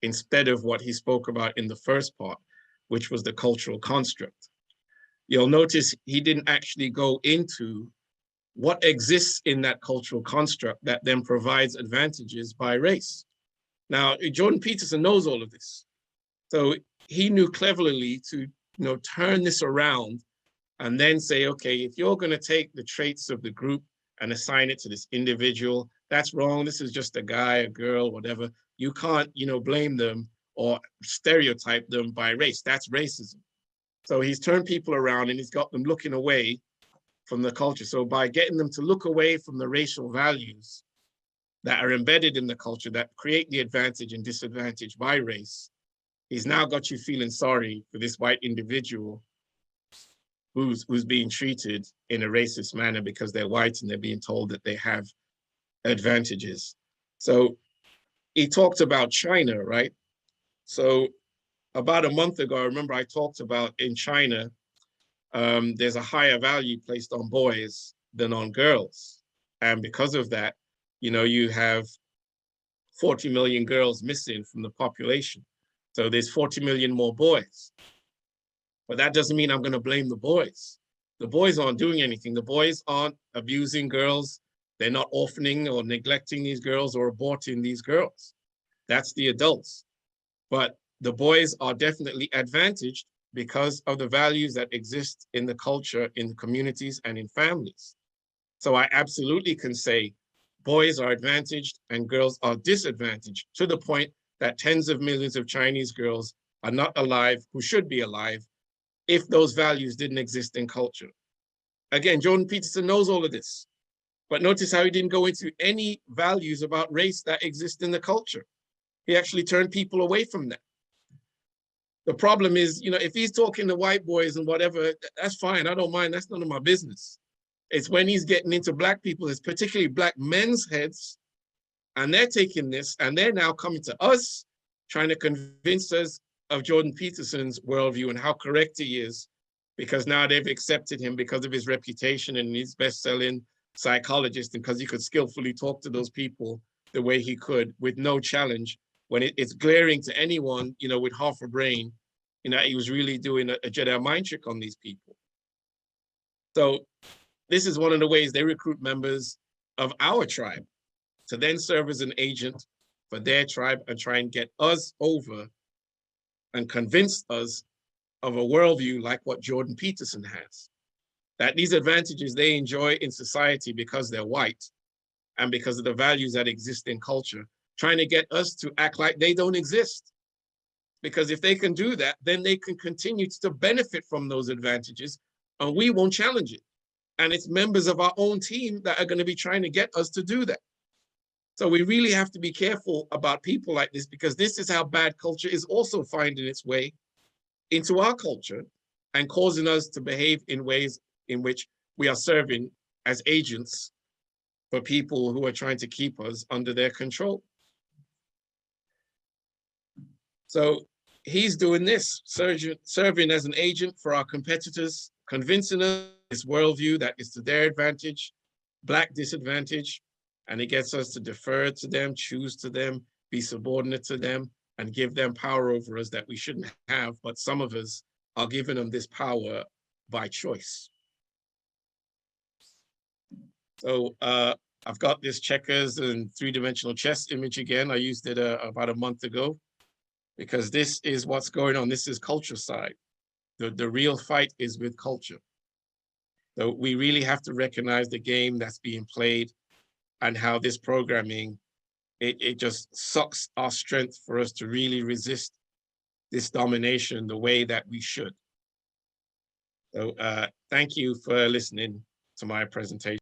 instead of what he spoke about in the first part, which was the cultural construct. You'll notice he didn't actually go into what exists in that cultural construct that then provides advantages by race. Now, Jordan Peterson knows all of this. So he knew cleverly to turn this around and then say, okay, if you're going to take the traits of the group and assign it to this individual, that's wrong. This is just a guy, a girl, whatever. You can't, blame them or stereotype them by race. That's racism. So he's turned people around and he's got them looking away from the culture. So by getting them to look away from the racial values that are embedded in the culture that create the advantage and disadvantage by race, he's now got you feeling sorry for this white individual who's being treated in a racist manner because they're white and they're being told that they have advantages. So he talked about China, right? So about a month ago, I remember I talked about in China, there's a higher value placed on boys than on girls. And because of that, you know, you have 40 million girls missing from the population. So there's 40 million more boys. But that doesn't mean I'm going to blame the boys. The boys aren't doing anything. The boys aren't abusing girls. They're not orphaning or neglecting these girls or aborting these girls. That's the adults. But the boys are definitely advantaged because of the values that exist in the culture, in the communities, and in families. So I absolutely can say boys are advantaged and girls are disadvantaged, to the point that tens of millions of Chinese girls are not alive, who should be alive, if those values didn't exist in culture. Again, Jordan Peterson knows all of this, but notice how he didn't go into any values about race that exist in the culture. He actually turned people away from that. The problem is, you know, if he's talking to white boys and whatever, that's fine, I don't mind, that's none of my business. It's when he's getting into Black people, it's particularly Black men's heads, and they're taking this and they're now coming to us, trying to convince us of Jordan Peterson's worldview and how correct he is, because now they've accepted him because of his reputation and his best-selling Psychologist, and because he could skillfully talk to those people the way he could with no challenge, when it's glaring to anyone, you know, with half a brain, you know, he was really doing a Jedi mind trick on these people. So this is one of the ways they recruit members of our tribe to then serve as an agent for their tribe and try and get us over and convince us of a worldview like what Jordan Peterson has. That these advantages they enjoy in society because they're white and because of the values that exist in culture, trying to get us to act like they don't exist. Because if they can do that, then they can continue to benefit from those advantages and we won't challenge it. And it's members of our own team that are going to be trying to get us to do that. So we really have to be careful about people like this, because this is how bad culture is also finding its way into our culture and causing us to behave in ways in which we are serving as agents for people who are trying to keep us under their control. So he's doing this, serving as an agent for our competitors, convincing us this worldview that is to their advantage, Black disadvantage, and it gets us to defer to them, choose to them, be subordinate to them, and give them power over us that we shouldn't have, but some of us are giving them this power by choice. So I've got this checkers and three-dimensional chess image again. I used it about a month ago, because this is what's going on. This is culture side. The real fight is with culture. So we really have to recognize the game that's being played and how this programming, it just sucks our strength for us to really resist this domination the way that we should. So thank you for listening to my presentation.